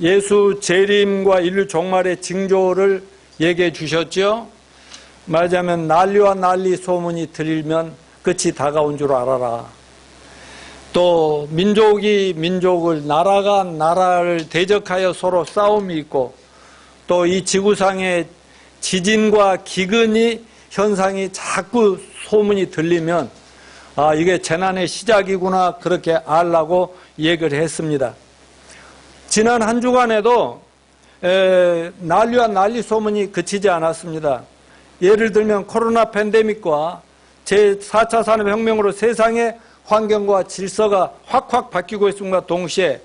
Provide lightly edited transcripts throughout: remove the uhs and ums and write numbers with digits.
예수 재림과 인류 종말의 징조를 얘기해 주셨죠. 말하자면 난리와 난리 소문이 들리면 끝이 다가온 줄 알아라. 또 민족이 민족을, 나라가 나라를 대적하여 서로 싸움이 있고, 또 이 지구상의 지진과 기근이 현상이 자꾸 소문이 들리면 이게 재난의 시작이구나, 그렇게 알라고 얘기를 했습니다. 지난 한 주간에도 난리와 난리 소문이 그치지 않았습니다. 예를 들면 코로나 팬데믹과 제4차 산업혁명으로 세상의 환경과 질서가 확확 바뀌고 있음과 동시에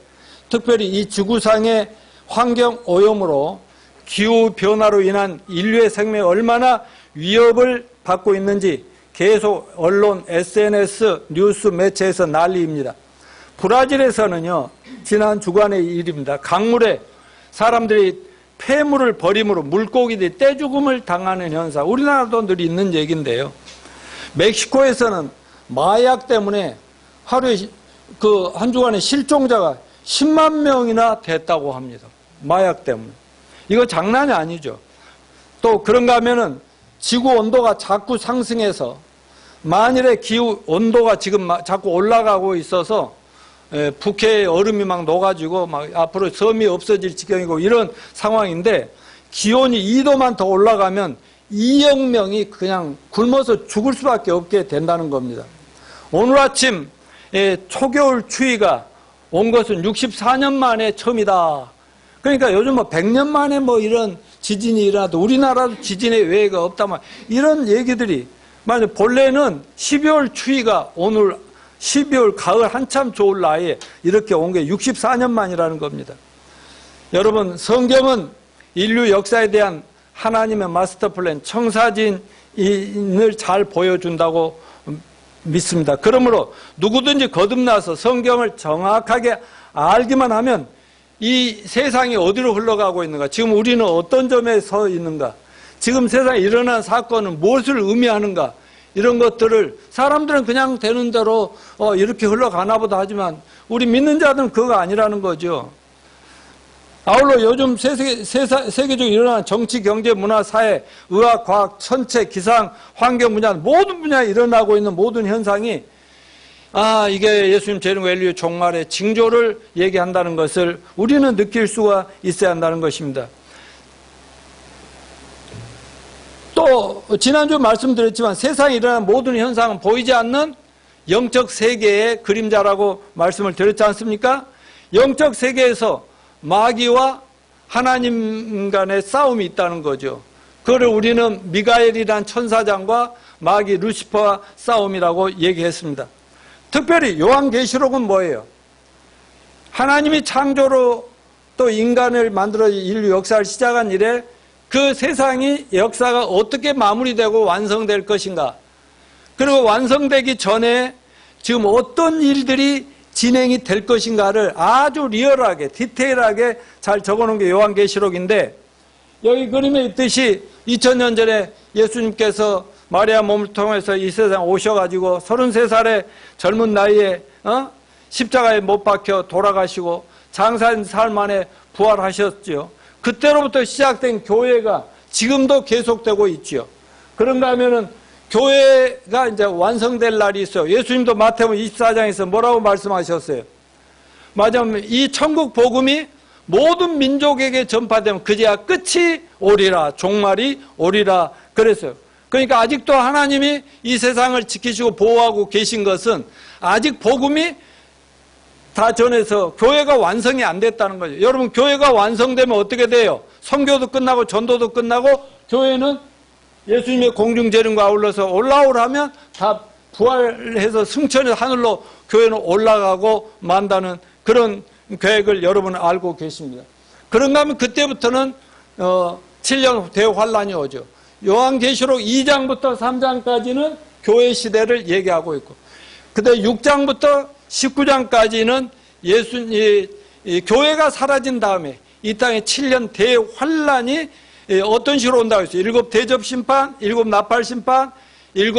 특별히 이 지구상의 환경 오염으로 기후변화로 인한 인류의 생명에 얼마나 위협을 받고 있는지 계속 언론, SNS, 뉴스 매체에서 난리입니다. 브라질에서는요, 지난 주간의 일입니다. 강물에 사람들이 폐물을 버림으로 물고기들이 떼죽음을 당하는 현상, 우리나라도 늘 있는 얘기인데요. 멕시코에서는 마약 때문에 하루에 한 주간에 실종자가 10만 명이나 됐다고 합니다. 마약 때문에. 이거 장난이 아니죠. 또 그런가 하면은 지구 온도가 자꾸 상승해서 만일에 기후 온도가 지금 자꾸 올라가고 있어서 북해의 얼음이 막 녹아지고 막 앞으로 섬이 없어질 지경이고 이런 상황인데, 기온이 2도만 더 올라가면 2억 명이 그냥 굶어서 죽을 수밖에 없게 된다는 겁니다. 오늘 아침 초겨울 추위가 온 것은 64년 만에 처음이다. 그러니까 요즘 100년 만에 이런 지진이 일어나도 우리나라도 지진의 외해가 없다만, 이런 얘기들이, 만약 본래는 12월 추위가 오늘 12월 가을 한참 좋을 나이에 이렇게 온 게 64년 만이라는 겁니다. 여러분, 성경은 인류 역사에 대한 하나님의 마스터 플랜, 청사진을 잘 보여준다고 믿습니다. 그러므로 누구든지 거듭나서 성경을 정확하게 알기만 하면 이 세상이 어디로 흘러가고 있는가, 지금 우리는 어떤 점에 서 있는가, 지금 세상에 일어난 사건은 무엇을 의미하는가, 이런 것들을 사람들은 그냥 되는 대로 이렇게 흘러가나 보다 하지만 우리 믿는 자들은 그거 아니라는 거죠. 아울러 요즘 세계적으로 일어나는 정치, 경제, 문화, 사회, 의학, 과학, 천체, 기상, 환경 분야, 모든 분야에 일어나고 있는 모든 현상이 이게 예수님 재림과 인류 종말의 징조를 얘기한다는 것을 우리는 느낄 수가 있어야 한다는 것입니다. 또 지난주 말씀드렸지만 세상에 일어나는 모든 현상은 보이지 않는 영적 세계의 그림자라고 말씀을 드렸지 않습니까? 영적 세계에서 마귀와 하나님 간의 싸움이 있다는 거죠. 그걸 우리는 미가엘이란 천사장과 마귀 루시퍼와 싸움이라고 얘기했습니다. 특별히 요한계시록은 뭐예요? 하나님이 창조로 또 인간을 만들어 인류 역사를 시작한 이래 그 세상이 역사가 어떻게 마무리되고 완성될 것인가, 그리고 완성되기 전에 지금 어떤 일들이 진행이 될 것인가를 아주 리얼하게, 디테일하게 잘 적어놓은 게 요한계시록인데, 여기 그림에 있듯이 2000년 전에 예수님께서 마리아 몸을 통해서 이 세상에 오셔가지고 33살의 젊은 나이에 십자가에 못 박혀 돌아가시고 장사한 삶 만에 부활하셨죠. 그때로부터 시작된 교회가 지금도 계속되고 있죠. 그런가 하면은 교회가 이제 완성될 날이 있어요. 예수님도 마태복음 24장에서 뭐라고 말씀하셨어요? 맞아요. 이 천국 복음이 모든 민족에게 전파되면 그제야 끝이 오리라, 종말이 오리라 그랬어요. 그러니까 아직도 하나님이 이 세상을 지키시고 보호하고 계신 것은 아직 복음이 다 전해서 교회가 완성이 안 됐다는 거죠. 여러분, 교회가 완성되면 어떻게 돼요? 선교도 끝나고 전도도 끝나고 교회는 예수님의 공중재림과 아울러서 올라오라면 다 부활해서 승천해서 하늘로 교회는 올라가고 만다는 그런 계획을 여러분은 알고 계십니다. 그런가 하면 그때부터는 7년 대환란이 오죠. 요한계시록 2장부터 3장까지는 교회 시대를 얘기하고 있고, 그다음에 6장부터 19장까지는 교회가 사라진 다음에 이 땅에 7년 대환란이 어떤 식으로 온다고 했어요. 7 대접 심판, 7 나팔 심판, 7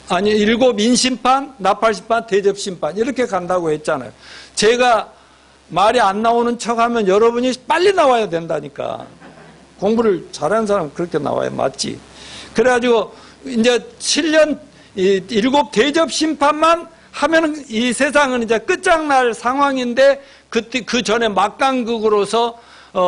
아니, 7 인심판, 나팔심판, 대접심판 이렇게 간다고 했잖아요. 제가 말이 안 나오는 척하면 여러분이 빨리 나와야 된다니까. 공부를 잘하는 사람은 그렇게 나와야 맞지. 그래가지고 이제 7년 7 대접심판만 하면은 이 세상은 이제 끝장날 상황인데, 그때 그 전에 막강극으로서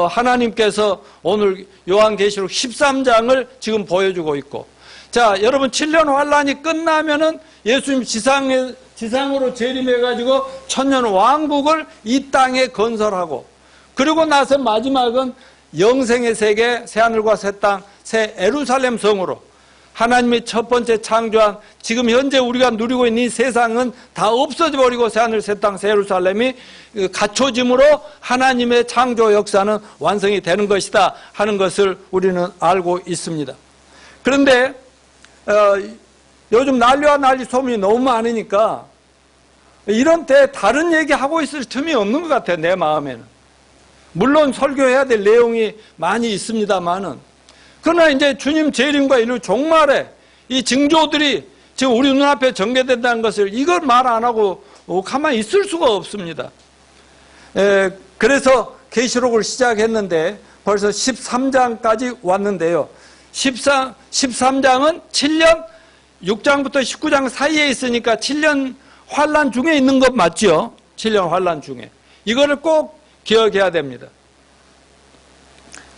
하나님께서 오늘 요한계시록 13장을 지금 보여주고 있고, 자, 여러분 7년 환란이 끝나면은 예수님 지상으로 재림해가지고 천년 왕국을 이 땅에 건설하고, 그리고 나서 마지막은 영생의 세계, 새하늘과 새 땅, 새 예루살렘 성으로 하나님이 첫 번째 창조한 지금 현재 우리가 누리고 있는 이 세상은 다 없어져 버리고 새하늘, 새 땅, 새 예루살렘이 갖춰짐으로 하나님의 창조 역사는 완성이 되는 것이다 하는 것을 우리는 알고 있습니다. 그런데 요즘 난리와 난리 소문이 너무 많으니까 이런 때 다른 얘기하고 있을 틈이 없는 것 같아요, 내 마음에는. 물론 설교해야 될 내용이 많이 있습니다만은, 그러나 이제 주님 재림과 인류 종말에 이 징조들이 지금 우리 눈앞에 전개된다는 것을 이걸 말 안 하고 가만히 있을 수가 없습니다. 그래서 계시록을 시작했는데 벌써 13장까지 왔는데요. 13장은 7년 6장부터 19장 사이에 있으니까 7년 환란 중에 있는 것 맞죠? 7년 환란 중에. 이거를 꼭 기억해야 됩니다.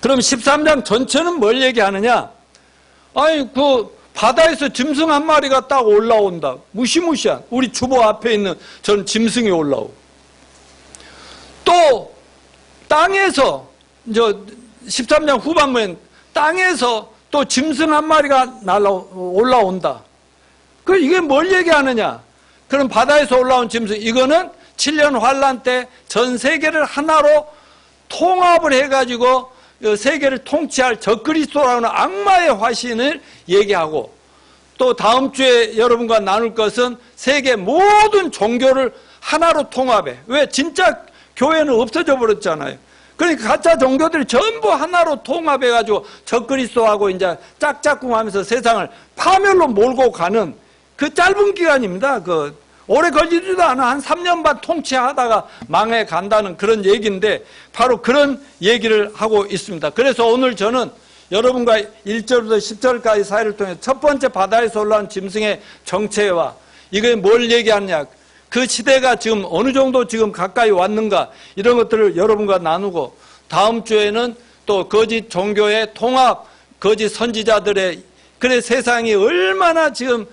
그럼 13장 전체는 뭘 얘기하느냐? 아니, 그 바다에서 짐승 한 마리가 딱 올라온다. 무시무시한 우리 주보 앞에 있는 전 짐승이 올라오고, 또 땅에서 13장 후반부엔 땅에서 또 짐승 한 마리가 올라온다. 이게 뭘 얘기하느냐? 그럼 바다에서 올라온 짐승, 이거는 7년 환란 때 전 세계를 하나로 통합을 해가지고 세계를 통치할 적그리스도라는 악마의 화신을 얘기하고, 또 다음 주에 여러분과 나눌 것은 세계 모든 종교를 하나로 통합해. 왜? 진짜 교회는 없어져 버렸잖아요. 그러니까 가짜 종교들이 전부 하나로 통합해가지고 적그리스도하고 이제 짝짝꿍하면서 세상을 파멸로 몰고 가는 그 짧은 기간입니다. 오래 걸리지도 않아. 한 3년 반 통치하다가 망해 간다는 그런 얘기인데, 바로 그런 얘기를 하고 있습니다. 그래서 오늘 저는 여러분과 1절부터 10절까지 사이를 통해 첫 번째 바다에서 올라온 짐승의 정체와 이게 뭘 얘기하느냐, 그 시대가 지금 어느 정도 지금 가까이 왔는가, 이런 것들을 여러분과 나누고, 다음 주에는 또 거짓 종교의 통합, 거짓 선지자들의, 그래 세상이 얼마나 지금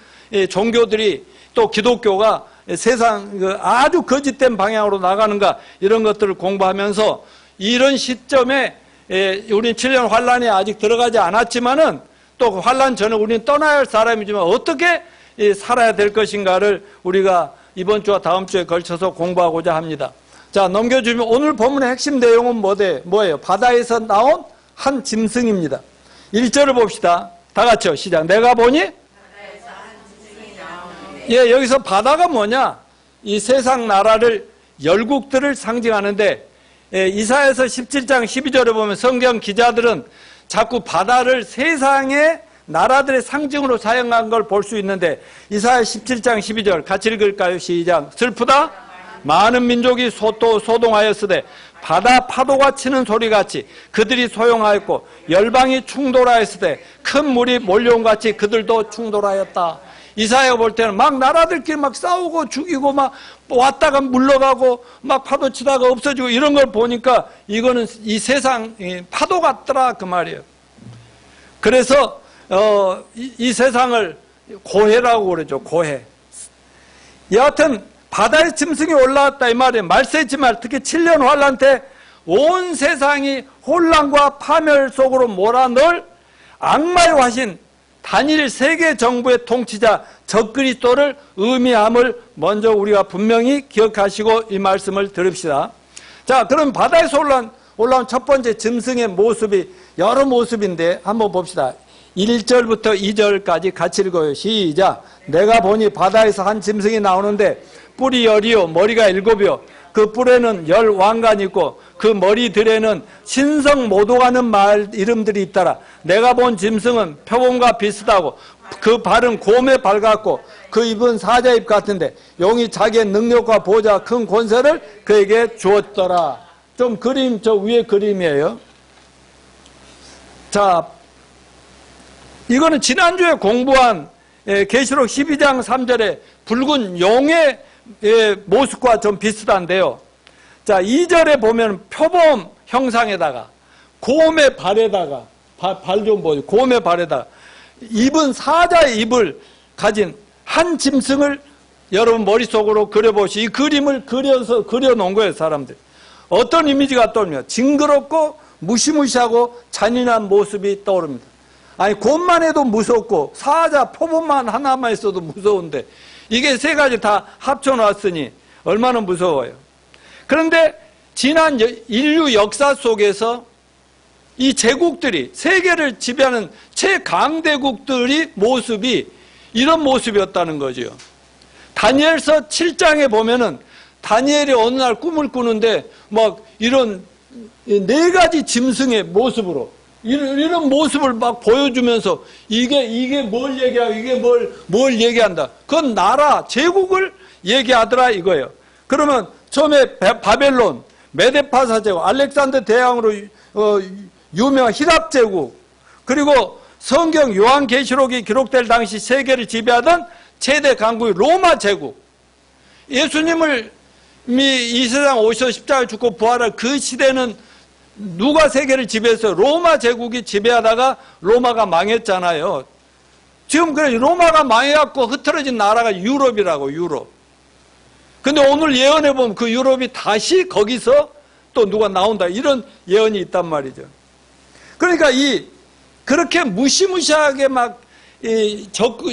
종교들이 또 기독교가 세상 아주 거짓된 방향으로 나가는가, 이런 것들을 공부하면서 이런 시점에 우리는 7년 환란이 아직 들어가지 않았지만은 또 환란 전에 우리는 떠나야 할 사람이지만 어떻게 살아야 될 것인가를 우리가 이번 주와 다음 주에 걸쳐서 공부하고자 합니다. 자, 넘겨주면 오늘 본문의 핵심 내용은 뭐예요? 바다에서 나온 한 짐승입니다. 1절을 봅시다. 다 같이요. 시작. 내가 보니 여기서 바다가 뭐냐? 이 세상 나라를, 열국들을 상징하는데, 이사야서 17장 12절에 보면 성경 기자들은 자꾸 바다를 세상의 나라들의 상징으로 사용한 걸 볼 수 있는데, 이사야 17장 12절 같이 읽을까요? 시작. 슬프다 많은 민족이 소동하였으되 바다 파도가 치는 소리같이 그들이 소용하였고, 열방이 충돌하였으되 큰 물이 몰려온 같이 그들도 충돌하였다. 이사야가 볼 때는 막 나라들끼리 막 싸우고 죽이고 막 왔다가 물러가고 막 파도 치다가 없어지고 이런 걸 보니까 이거는 이 세상 파도 같더라 그 말이에요. 그래서 이 세상을 고해라고 그러죠. 고해. 여하튼 바다의 짐승이 올라왔다 이 말이에요. 말세지말, 특히 7년 환란 때 온 세상이 혼란과 파멸 속으로 몰아넣을 악마의 화신, 단일 세계 정부의 통치자 적그리스도를 의미함을 먼저 우리가 분명히 기억하시고 이 말씀을 들읍시다. 자, 그럼 바다에서 올라온 첫 번째 짐승의 모습이 여러 모습인데 한번 봅시다. 1절부터 2절까지 같이 읽어요. 시작. 내가 보니 바다에서 한 짐승이 나오는데 뿔이 10이요 머리가 7이요 그 뿔에는 10 왕관이 있고 그 머리들에는 신성 모독하는 말 이름들이 있더라. 내가 본 짐승은 표범과 비슷하고 그 발은 곰에 밝았고 그 입은 사자입 같은데 용이 자기의 능력과 보좌 큰 권세를 그에게 주었더라. 좀 그림, 저 위에 그림이에요. 자, 이거는 지난주에 공부한 계시록 12장 3절에 붉은 용의 모습과 좀 비슷한데요. 자, 2절에 보면 표범 형상에다가 곰의 발에다가 발 좀 보죠. 곰의 발에다가 입은 사자의 입을 가진 한 짐승을 여러분 머릿속으로 그려보시오. 이 그림을 그려놓은 거예요, 사람들. 어떤 이미지가 떠오르면 징그럽고 무시무시하고 잔인한 모습이 떠오릅니다. 아니, 곰만 해도 무섭고 사자, 표범만 하나만 있어도 무서운데 이게 세 가지 다 합쳐놨으니 얼마나 무서워요. 그런데 지난 인류 역사 속에서 이 제국들이 세계를 지배하는 최강대국들이 모습이 이런 모습이었다는 거죠. 다니엘서 7장에 보면은 다니엘이 어느 날 꿈을 꾸는데 막 이런 네 가지 짐승의 모습으로 이런 모습을 막 보여주면서 이게 뭘 얘기하고 이게 뭘 얘기한다. 그건 나라, 제국을 얘기하더라 이거예요. 그러면 처음에 바벨론, 메데파사 제국, 알렉산더 대왕으로 유명한 히랍 제국, 그리고 성경 요한계시록이 기록될 당시 세계를 지배하던 최대 강국이 로마 제국. 예수님을 이 세상 오셔서 십자가에 죽고 부활할 그 시대는 누가 세계를 지배했어요? 로마 제국이 지배하다가 로마가 망했잖아요. 지금 그래 로마가 망해갖고 흐트러진 나라가 유럽이라고, 유럽. 근데 오늘 예언해 보면 그 유럽이 다시 거기서 또 누가 나온다, 이런 예언이 있단 말이죠. 그러니까 그렇게 무시무시하게 막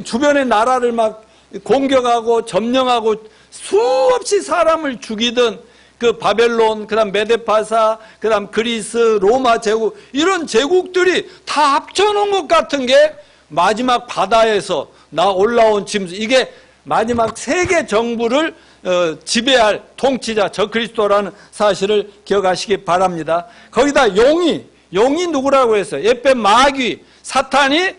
주변의 나라를 막 공격하고 점령하고 수없이 사람을 죽이던 그 바벨론, 그 다음 메데파사, 그 다음 그리스, 로마 제국, 이런 제국들이 다 합쳐놓은 것 같은 게 마지막 바다에서 올라온 짐승, 이게 마지막 세계 정부를 지배할 통치자 적그리스도라는 사실을 기억하시기 바랍니다. 거기다 용이 누구라고 했어요? 옛뱀 마귀, 사탄이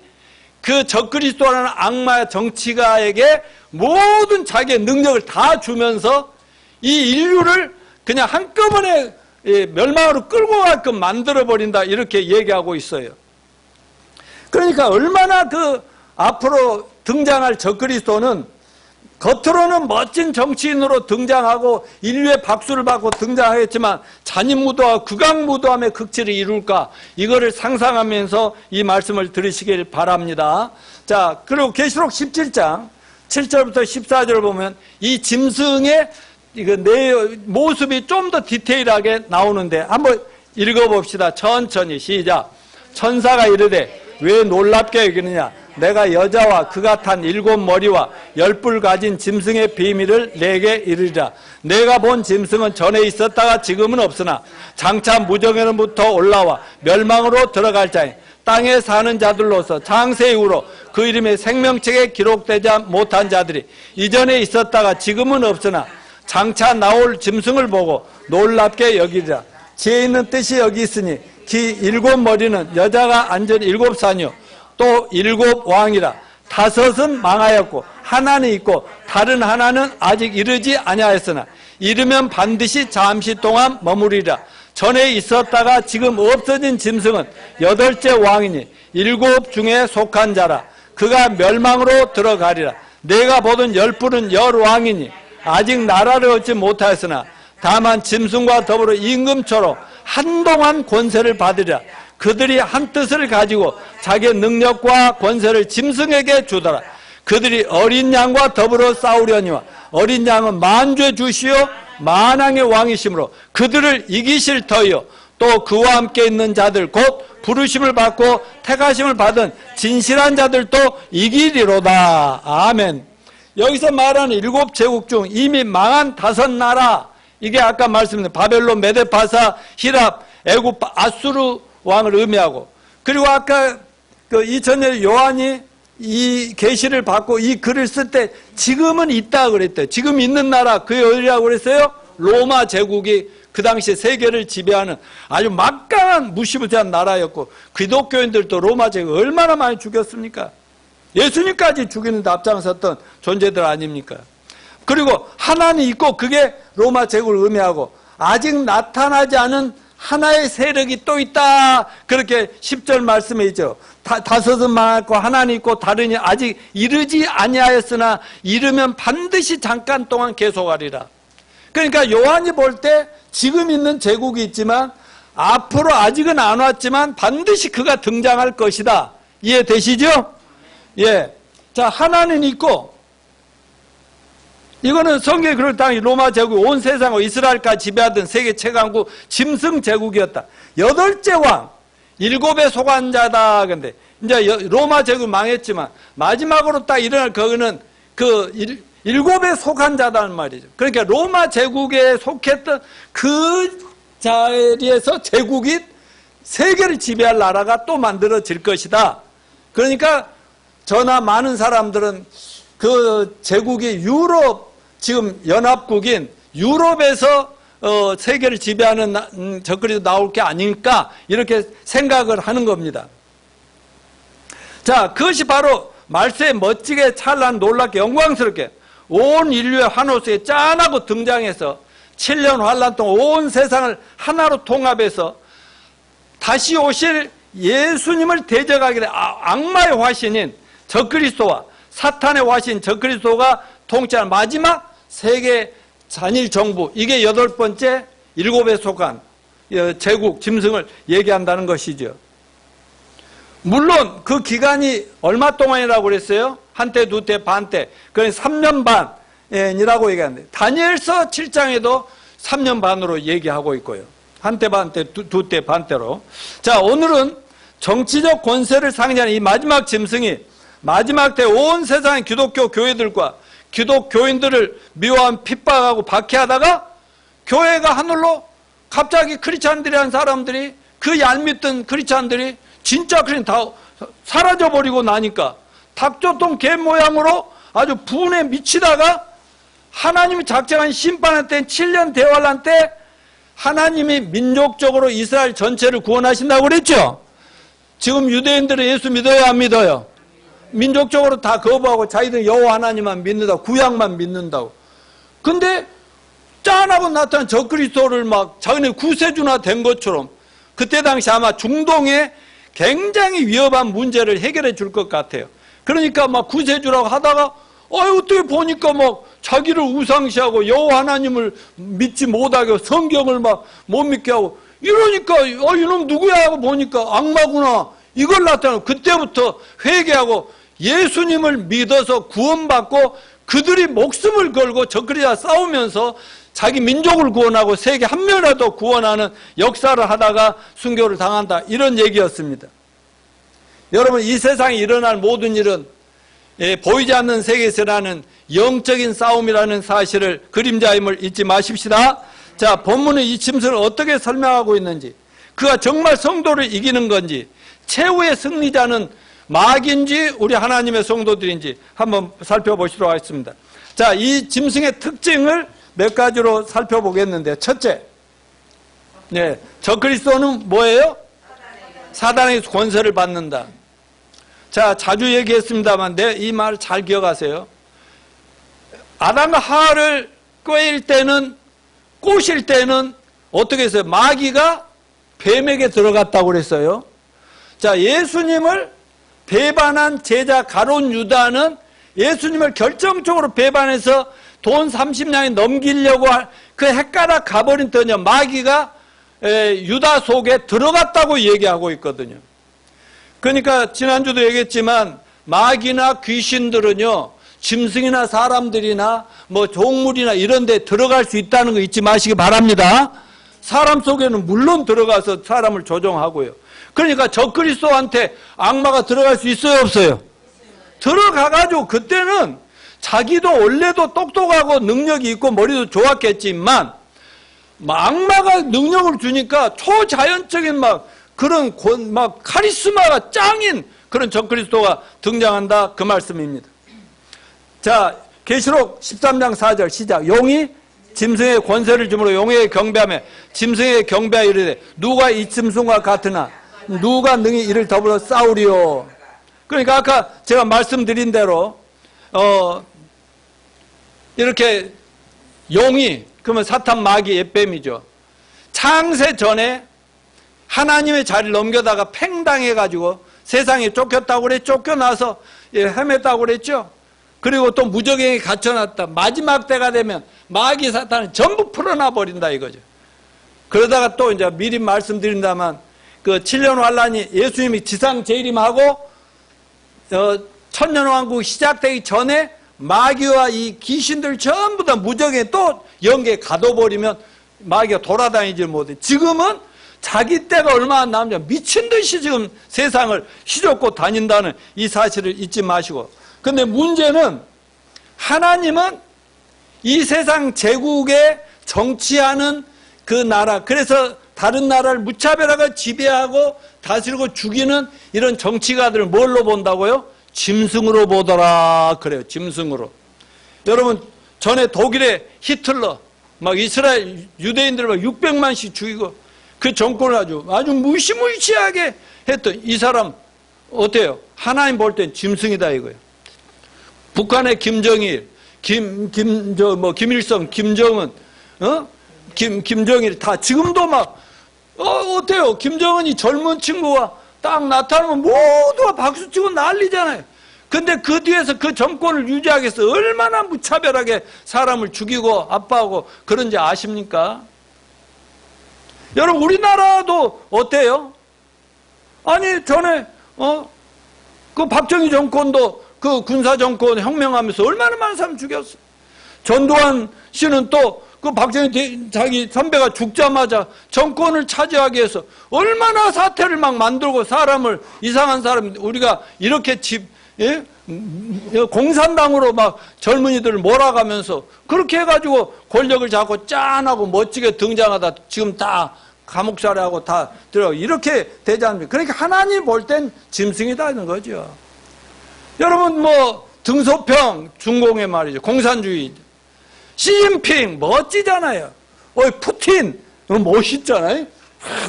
그 적그리스도라는 악마 정치가에게 모든 자기의 능력을 다 주면서 이 인류를 그냥 한꺼번에 멸망으로 끌고 가게끔 만들어버린다, 이렇게 얘기하고 있어요. 그러니까 얼마나 그 앞으로 등장할 적그리스도는 겉으로는 멋진 정치인으로 등장하고 인류의 박수를 받고 등장하겠지만 잔인무도와 극악무도함의 극치를 이룰까, 이거를 상상하면서 이 말씀을 들으시길 바랍니다. 자, 그리고 계시록 17장 7절부터 14절을 보면 이 짐승의 모습이 좀 더 디테일하게 나오는데 한번 읽어봅시다. 천천히 시작. 천사가 이르되 왜 놀랍게 여기느냐? 내가 여자와 그가 탄 7머리와 10뿔 가진 짐승의 비밀을 내게 이르리라. 내가 본 짐승은 전에 있었다가 지금은 없으나 장차 무정에는부터 올라와 멸망으로 들어갈 자니 땅에 사는 자들로서 장세 이후로 그 이름의 생명책에 기록되지 못한 자들이 이전에 있었다가 지금은 없으나 장차 나올 짐승을 보고 놀랍게 여기리라. 지혜 있는 뜻이 여기 있으니 기 7머리는 여자가 앉은 7산이요 또 7왕이라. 5은 망하였고 하나는 있고 다른 하나는 아직 이르지 아니하였으나 이르면 반드시 잠시 동안 머무리라. 전에 있었다가 지금 없어진 짐승은 8째 왕이니 7 중에 속한 자라. 그가 멸망으로 들어가리라. 내가 보던 10뿔은 10왕이니 아직 나라를 얻지 못하였으나 다만 짐승과 더불어 임금처럼 한동안 권세를 받으리라. 그들이 한 뜻을 가지고 자기의 능력과 권세를 짐승에게 주더라. 그들이 어린 양과 더불어 싸우려니와 어린 양은 만주의 주시요 만왕의 왕이시므로 그들을 이기실 터이요 또 그와 함께 있는 자들 곧 부르심을 받고 택하심을 받은 진실한 자들도 이기리로다. 아멘. 여기서 말하는 7제국 중 이미 망한 5나라, 이게 아까 말씀드린 바벨론, 메데파사, 히랍, 애굽, 아수르 왕을 의미하고, 그리고 아까 그 2000년 요한이 이 계시를 받고 이 글을 쓸 때 지금은 있다 그랬대요. 지금 있는 나라, 그게 어디라고 그랬어요? 로마 제국이 그 당시 세계를 지배하는 아주 막강한 무시무시한 나라였고, 기독교인들도 로마 제국 얼마나 많이 죽였습니까? 예수님까지 죽이는 데 앞장섰던 존재들 아닙니까? 그리고 하나는 있고 그게 로마 제국을 의미하고 아직 나타나지 않은 하나의 세력이 또 있다. 그렇게 10절 말씀에 있죠. 다섯은 망했고 하나는 있고 다른이 아직 이르지 아니하였으나 이르면 반드시 잠깐 동안 계속하리라. 그러니까 요한이 볼 때 지금 있는 제국이 있지만 앞으로 아직은 안 왔지만 반드시 그가 등장할 것이다. 이해되시죠? 예. 자, 하나는 있고 이거는 성경에 그럴 당시 로마 제국이 온 세상을 이스라엘까지 지배하던 세계 최강국 짐승 제국이었다. 8째 왕, 7의 소관자다. 근데 이제 로마 제국 망했지만 마지막으로 딱 일어날 거기는 그 7의 소관자다는 말이죠. 그러니까 로마 제국에 속했던 그 자리에서 제국이 세계를 지배할 나라가 또 만들어질 것이다. 그러니까 저나 많은 사람들은 그 제국이 유럽, 지금 연합국인 유럽에서 세계를 지배하는 적그리스도 나올 게 아닐까 이렇게 생각을 하는 겁니다. 자, 그것이 바로 말세에 멋지게 찬란 놀랍게 영광스럽게 온 인류의 환호수에 짠하고 등장해서 7년 환란 동안 온 세상을 하나로 통합해서 다시 오실 예수님을 대적하게 된 악마의 화신인 적그리스도와 사탄의 화신 적그리스도가 통치하는 마지막 세계 잔일 정부, 이게 8번째 7에 속한 제국 짐승을 얘기한다는 것이죠. 물론 그 기간이 얼마 동안이라고 그랬어요? 한때, 두때, 반때. 그래서 3년 반이라고 얘기하는데 다니엘서 7장에도 3년 반으로 얘기하고 있고요. 한때, 반때, 두때, 반때로. 자, 오늘은 정치적 권세를 상징하는 이 마지막 짐승이 마지막 때 온 세상의 기독교 교회들과 기독교인들을 미워하고 핍박하고 박해하다가 교회가 하늘로 갑자기 크리스찬들이라는 사람들이 그 얄밉던 크리스찬들이 진짜 크리스찬 다 사라져버리고 나니까 닭조통 개 모양으로 아주 분에 미치다가 하나님이 작정한 심판할 때 7년 대환란 때 하나님이 민족적으로 이스라엘 전체를 구원하신다고 그랬죠. 지금 유대인들은 예수 믿어요, 안 믿어요? 민족적으로 다 거부하고 자기들 여호와 하나님만 믿는다고, 구약만 믿는다고. 근데 짠하고 나타난 적그리스도를 막 자기네 구세주나 된 것처럼 그때 당시 아마 중동에 굉장히 위험한 문제를 해결해 줄 것 같아요. 그러니까 막 구세주라고 하다가 어떻게 보니까 막 자기를 우상시하고 여호와 하나님을 믿지 못하게 하고 성경을 막 못 믿게 하고 이러니까 이놈 누구야 하고 보니까 악마구나. 이걸 나타나고 그때부터 회개하고 예수님을 믿어서 구원받고 그들이 목숨을 걸고 적그리스도와 싸우면서 자기 민족을 구원하고 세계 한 명이라도 구원하는 역사를 하다가 순교를 당한다. 이런 얘기였습니다. 여러분, 이 세상에 일어날 모든 일은 보이지 않는 세계에서 일어나는 영적인 싸움이라는 사실을 그림자임을 잊지 마십시다. 자, 본문은 이 짐승을 어떻게 설명하고 있는지, 그가 정말 성도를 이기는 건지, 최후의 승리자는 마귀인지 우리 하나님의 성도들인지 한번 살펴보시도록 하겠습니다. 자, 이 짐승의 특징을 몇 가지로 살펴보겠는데, 첫째, 적그리스도는 뭐예요? 사단의 권세를 받는다. 자, 자주 얘기했습니다만 이 말을 잘 기억하세요. 아담과 하와를 꼬실 때는 어떻게 했어요? 마귀가 뱀에게 들어갔다고 그랬어요. 자, 예수님을 배반한 제자 가룟 유다는 예수님을 결정적으로 배반해서 돈 30냥에 넘기려고 그 헷갈아 가버린 터냐 마귀가 유다 속에 들어갔다고 얘기하고 있거든요. 그러니까 지난주도 얘기했지만 마귀나 귀신들은요, 짐승이나 사람들이나 뭐 동물이나 이런 데 들어갈 수 있다는 거 잊지 마시기 바랍니다. 사람 속에는 물론 들어가서 사람을 조종하고요. 그러니까 적그리스도한테 악마가 들어갈 수 있어요, 없어요? 들어가가지고 그때는 자기도 원래도 똑똑하고 능력이 있고 머리도 좋았겠지만 악마가 능력을 주니까 초자연적인 그런 카리스마가 짱인 그런 적그리스도가 등장한다, 그 말씀입니다. 자, 계시록 13장 4절 시작. 용이 짐승의 권세를 주므로 용에게 경배하며 짐승에게 경배하여 이르되 누가 이 짐승과 같으나 누가 능히 이를 더불어 싸우리요. 그러니까 아까 제가 말씀드린 대로 이렇게 용이, 그러면 사탄, 마귀, 햇뱀이죠. 창세 전에 하나님의 자리를 넘겨다가 팽당해가지고 세상에 쫓겼다고 그래. 쫓겨나서 헤맸다고 그랬죠. 그리고 또 무적행에 갇혀놨다. 마지막 때가 되면 마귀, 사탄을 전부 풀어놔 버린다 이거죠. 그러다가 또 이제 미리 말씀드린다면 그 7년 환란이 예수님이 지상 재림하고 천년왕국 시작되기 전에 마귀와 이 귀신들 전부 다 무적에 또 영계에 가둬버리면 마귀가 돌아다니질 못해. 지금은 자기 때가 얼마 안 남냐 미친 듯이 지금 세상을 휘젓고 다닌다는 이 사실을 잊지 마시고. 근데 문제는 하나님은 이 세상 제국에 정치하는 그 나라, 그래서 다른 나라를 무차별하게 지배하고 다스리고 죽이는 이런 정치가들을 뭘로 본다고요? 짐승으로 보더라 그래요. 짐승으로. 여러분 전에 독일의 히틀러 막 이스라엘 유대인들 막 600만씩 죽이고 그 정권을 아주 무시무시하게 했던 이 사람 어때요? 하나님 볼 땐 짐승이다 이거예요. 북한의 김정일, 김일성, 김정은, 김정일 다 지금도 막 어때요? 김정은이 젊은 친구가 딱 나타나면 모두가 박수치고 난리잖아요. 근데 그 뒤에서 그 정권을 유지하기 위해서 얼마나 무차별하게 사람을 죽이고 아빠하고 그런지 아십니까? 여러분 우리나라도 어때요? 아니 전에 그 박정희 정권도 그 군사 정권 혁명하면서 얼마나 많은 사람 죽였어. 전두환 씨는 또 그 박정희 자기 선배가 죽자마자 정권을 차지하기 위해서 얼마나 사태를 막 만들고 사람을 이상한 사람 우리가 이렇게 공산당으로 막 젊은이들을 몰아가면서 그렇게 해가지고 권력을 잡고 짠하고 멋지게 등장하다 지금 다 감옥살이하고 다 들어가고 이렇게 되지 않습니까? 그러니까 하나님 볼 땐 짐승이다 이런 거죠. 여러분 뭐 등소평 중공의 말이죠. 공산주의. 시진핑 멋지잖아요. 푸틴 멋있잖아요.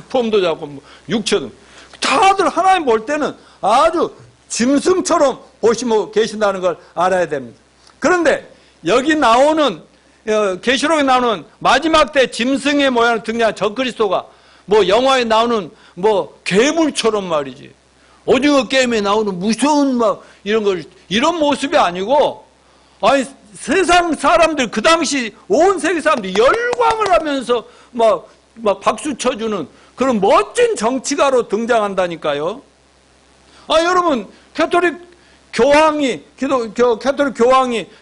폼도 잡고 뭐 육체도. 다들 하나님 볼 때는 아주 짐승처럼 보시고 계신다는 걸 알아야 됩니다. 그런데 여기 나오는 계시록에 나오는 마지막 때 짐승의 모양을 등장한 적그리스도가 뭐 영화에 나오는 뭐 괴물처럼 말이지. 오징어 게임에 나오는 무서운 막 이런 모습이 아니고 아니 세상 사람들 그 당시 온 세계 사람들이 열광을 하면서 막 박수 쳐주는 그런 멋진 정치가로 등장한다니까요. 여러분 캐톨릭 교황이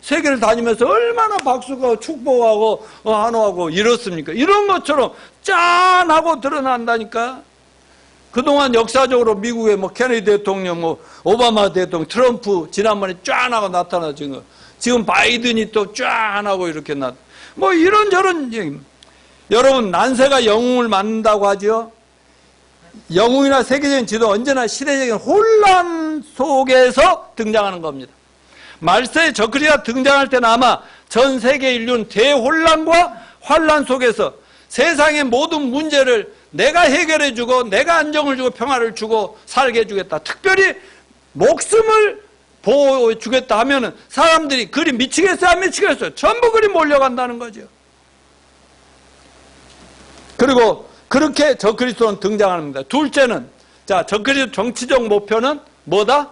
세계를 다니면서 얼마나 박수가 축복하고 환호하고 이렇습니까? 이런 것처럼 짠하고 드러난다니까. 그동안 역사적으로 미국의 뭐 케네디 대통령, 뭐 오바마 대통령, 트럼프 지난번에 짠하고 나타나진 거. 지금 바이든이 또 짠하고 이렇게 뭐 이런저런 얘기. 여러분 난세가 영웅을 만든다고 하죠. 영웅이나 세계적인 지도 언제나 시대적인 혼란 속에서 등장하는 겁니다. 말세에 적그리스도가 등장할 때는 아마 전 세계 인류는 대혼란과 환란 속에서 세상의 모든 문제를 내가 해결해 주고 내가 안정을 주고 평화를 주고 살게 해주겠다. 특별히 목숨을 보호해 주겠다 하면은 사람들이 그리 미치겠어요 안 미치겠어요? 전부 그리 몰려간다는 거죠. 그리고 그렇게 적그리스도는 등장합니다. 둘째는 적그리스도 정치적 목표는 뭐다?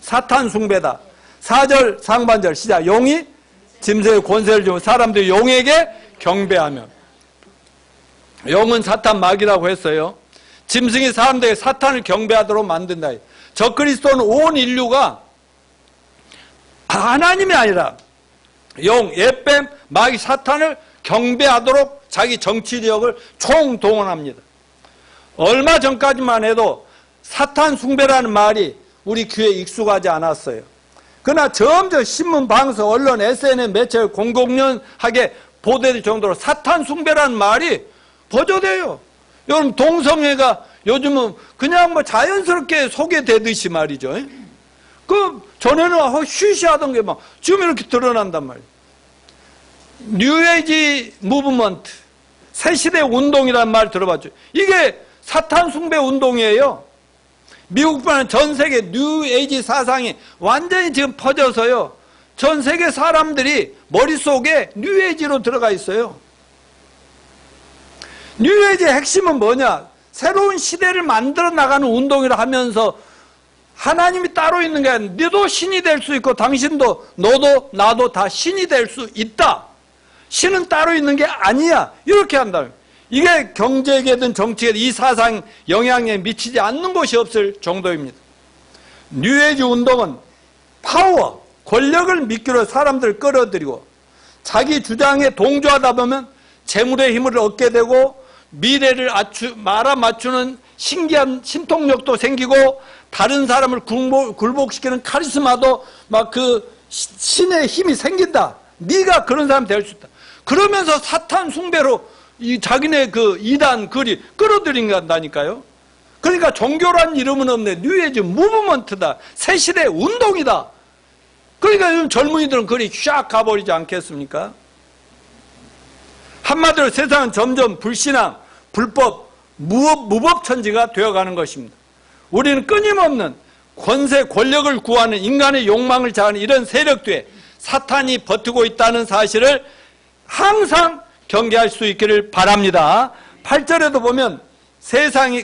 사탄 숭배다. 4절 상반절 시작. 용이 짐승의 권세를 주고 사람들이 용에게 경배하며. 용은 사탄 마귀라고 했어요. 짐승이 사람들에게 사탄을 경배하도록 만든다. 적그리스도는 온 인류가 하나님이 아니라 용, 햇뱀, 마귀, 사탄을 경배하도록 자기 정치력을 총동원합니다. 얼마 전까지만 해도 사탄 숭배라는 말이 우리 귀에 익숙하지 않았어요. 그러나 점점 신문, 방송, 언론, SNS, 매체를 공공연하게 보도될 정도로 사탄 숭배라는 말이 보조돼요. 여러분 동성애가 요즘은 그냥 뭐 자연스럽게 소개되듯이 말이죠. 그 전에는 쉬쉬하던 게 막 지금 이렇게 드러난단 말이에요. 뉴에이지 무브먼트, 새시대 운동이라는 말 들어봤죠? 이게 사탄 숭배 운동이에요. 미국뿐만 전 세계 뉴에이지 사상이 완전히 지금 퍼져서요. 전 세계 사람들이 머릿속에 뉴에이지로 들어가 있어요. 뉴에이지의 핵심은 뭐냐? 새로운 시대를 만들어 나가는 운동이라 하면서 하나님이 따로 있는 게 아니라 너도 신이 될 수 있고 당신도 너도 나도 다 신이 될 수 있다. 신은 따로 있는 게 아니야. 이렇게 한다. 이게 경제계든 정치계든 이 사상 영향에 미치지 않는 곳이 없을 정도입니다. 뉴에이지 운동은 파워, 권력을 미끼로 사람들을 끌어들이고 자기 주장에 동조하다 보면 재물의 힘을 얻게 되고 미래를 말아맞추는 신기한 신통력도 생기고 다른 사람을 굴복시키는 카리스마도 막 그 신의 힘이 생긴다. 네가 그런 사람 될 수 있다. 그러면서 사탄 숭배로 이 자기네 그 이단 글이 끌어들인다니까요. 그러니까 종교란 이름은 없네. 뉴에이지 무브먼트다. 새 시대 운동이다. 그러니까 요즘 젊은이들은 그리 샥 가버리지 않겠습니까? 한마디로 세상은 점점 불신앙, 불법, 무법천지가 되어가는 것입니다. 우리는 끊임없는 권세, 권력을 구하는 인간의 욕망을 자아내는 이런 세력 뒤에 사탄이 버티고 있다는 사실을 항상 경계할 수 있기를 바랍니다. 8절에도 보면 세상이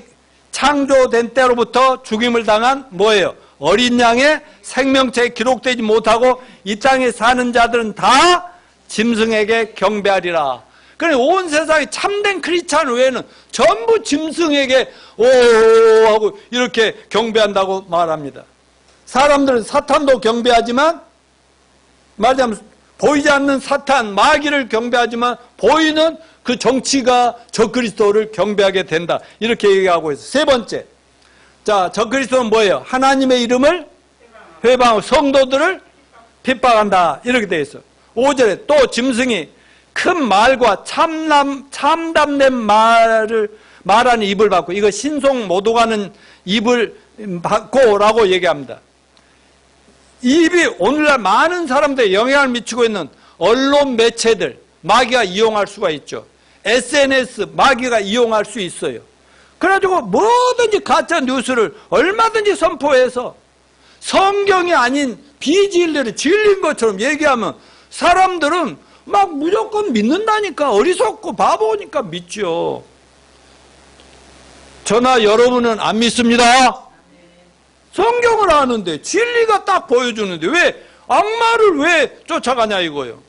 창조된 때로부터 죽임을 당한 뭐예요? 어린 양의 생명체에 기록되지 못하고 이 땅에 사는 자들은 다 짐승에게 경배하리라. 그러니까 온 세상에 참된 크리스찬 외에는 전부 짐승에게 오 하고 이렇게 경배한다고 말합니다. 사람들은 사탄도 경배하지만 말하자면 보이지 않는 사탄, 마귀를 경배하지만 보이는 그 정치가 적그리스도를 경배하게 된다. 이렇게 얘기하고 있어요. 세 번째. 자, 적그리스도는 뭐예요? 하나님의 이름을 회방하고 성도들을 핍박한다. 이렇게 되어 있어요. 5절에 또 짐승이 큰 말과 참담된 말하는 입을 받고, 이거 신송 못 오가는 입을 받고 라고 얘기합니다. 이 입이 오늘날 많은 사람들에 영향을 미치고 있는 언론 매체들, 마귀가 이용할 수가 있죠. SNS, 마귀가 이용할 수 있어요. 그래가지고 뭐든지 가짜 뉴스를 얼마든지 선포해서 성경이 아닌 비진리를 진리인 것처럼 얘기하면 사람들은 막 무조건 믿는다니까. 어리석고 바보니까 믿죠. 저나 여러분은 안 믿습니다. 성경을 아는데 진리가 딱 보여주는데 왜 악마를 왜 쫓아가냐 이거예요.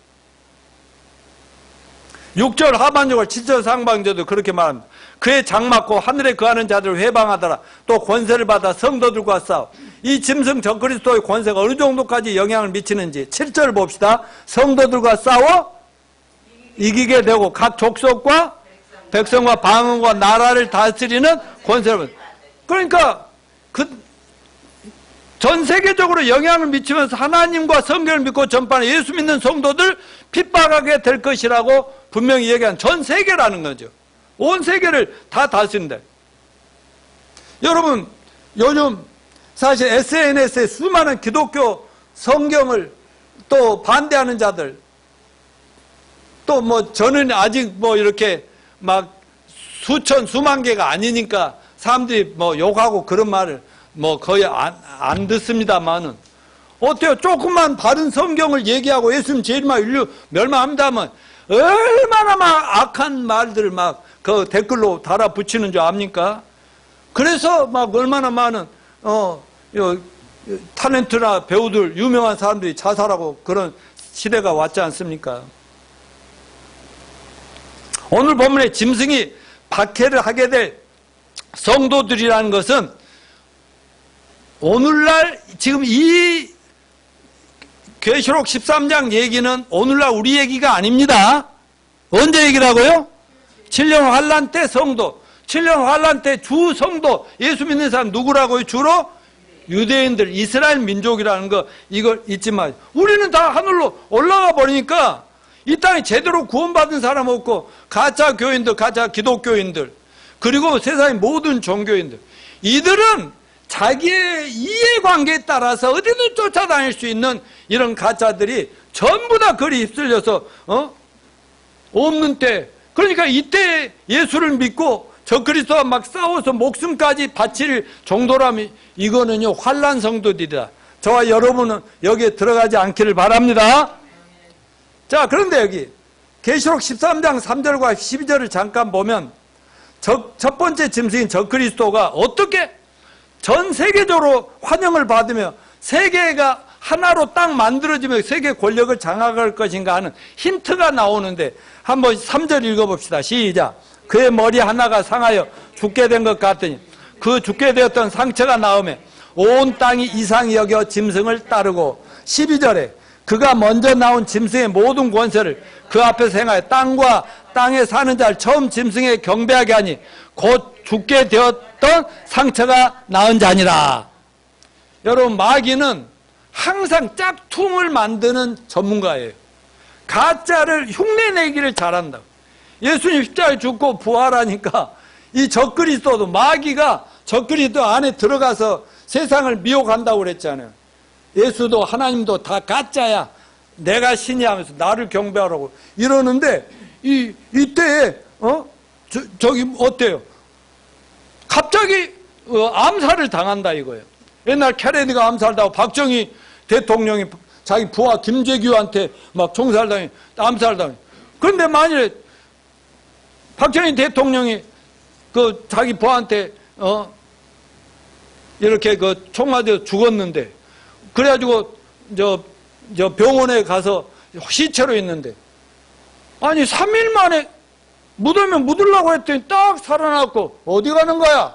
6절 하반절과 7절 상반절도 그렇게 말합니다. 그의 장막고 하늘에 거하는 자들을 회방하더라. 또 권세를 받아 성도들과 싸워. 이 짐승 적그리스도의 권세가 어느 정도까지 영향을 미치는지 7절 봅시다. 성도들과 싸워 이기게 되고 각 족속과 백성과 방언과 나라를 다스리는 권세를 받아. 그러니까 전 세계적으로 영향을 미치면서 하나님과 성경을 믿고 전파하는 예수 믿는 성도들 핍박하게 될 것이라고 분명히 얘기한 전 세계라는 거죠. 온 세계를 다 다스린다. 여러분 요즘 사실 SNS에 수많은 기독교 성경을 또 반대하는 자들, 또 뭐 저는 아직 뭐 이렇게 막 수만 개가 아니니까 사람들이 뭐 욕하고 그런 말을 뭐 거의 안 듣습니다만은 어때요? 조금만 바른 성경을 얘기하고 예수님 제일만 인류 멸망합니다 하면 얼마나 막 악한 말들을 막 그 댓글로 달아붙이는 줄 압니까? 그래서 막 얼마나 많은 탤런트나 배우들 유명한 사람들이 자살하고 그런 시대가 왔지 않습니까? 오늘 본문에 짐승이 박해를 하게 될 성도들이라는 것은 오늘날 지금 이 계시록 13장 얘기는 오늘날 우리 얘기가 아닙니다. 언제 얘기라고요? 7년 환란 때 성도, 7년 환란 때 주 성도, 예수 믿는 사람 누구라고요? 주로 유대인들, 이스라엘 민족이라는 거 이걸 잊지 마요. 우리는 다 하늘로 올라가 버리니까 이 땅에 제대로 구원받은 사람 없고 가짜 교인들, 가짜 기독교인들, 그리고 세상의 모든 종교인들, 이들은 자기의 이해관계에 따라서 어디든 쫓아다닐 수 있는 이런 가짜들이 전부 다 그리 휩쓸려서 없는 때, 그러니까 이때 예수를 믿고 적그리스도와 막 싸워서 목숨까지 바칠 정도라면 이거는요 환난 성도들이다. 저와 여러분은 여기에 들어가지 않기를 바랍니다. 자, 그런데 여기 계시록 13장 3절과 12절을 잠깐 보면 첫 번째 짐승인 적그리스도가 어떻게 전 세계적으로 환영을 받으며 세계가 하나로 딱 만들어지며 세계 권력을 장악할 것인가 하는 힌트가 나오는데 한번 3절 읽어봅시다. 시작. 그의 머리 하나가 상하여 죽게 된 것 같더니 그 죽게 되었던 상처가 나오며 온 땅이 이상히 여겨 짐승을 따르고 12절에 그가 먼저 나온 짐승의 모든 권세를 그 앞에서 행하여 땅과 땅에 사는 자를 처음 짐승에 경배하게 하니 곧 죽게 되었던 상처가 나은 자니라. 여러분, 마귀는 항상 짝퉁을 만드는 전문가예요. 가짜를 흉내내기를 잘한다. 예수님 십자가에 죽고 부활하니까 이 적그리스도도 마귀가 적그리스도 안에 들어가서 세상을 미혹한다고 그랬잖아요. 예수도 하나님도 다 가짜야. 내가 신이 하면서 나를 경배하라고 이러는데 이때에 저기 어때요? 갑자기 암살을 당한다 이거예요. 옛날 케네디가 암살당하고 박정희 대통령이 자기 부하 김재규한테 막 총살당해 암살당해. 그런데 만일에 박정희 대통령이 그 자기 부하한테 이렇게 그 총 맞아서 죽었는데 그래가지고 저 병원에 가서 시체로 있는데 아니 3일 만에 묻으면 묻으려고 했더니 딱 살아났고 어디 가는 거야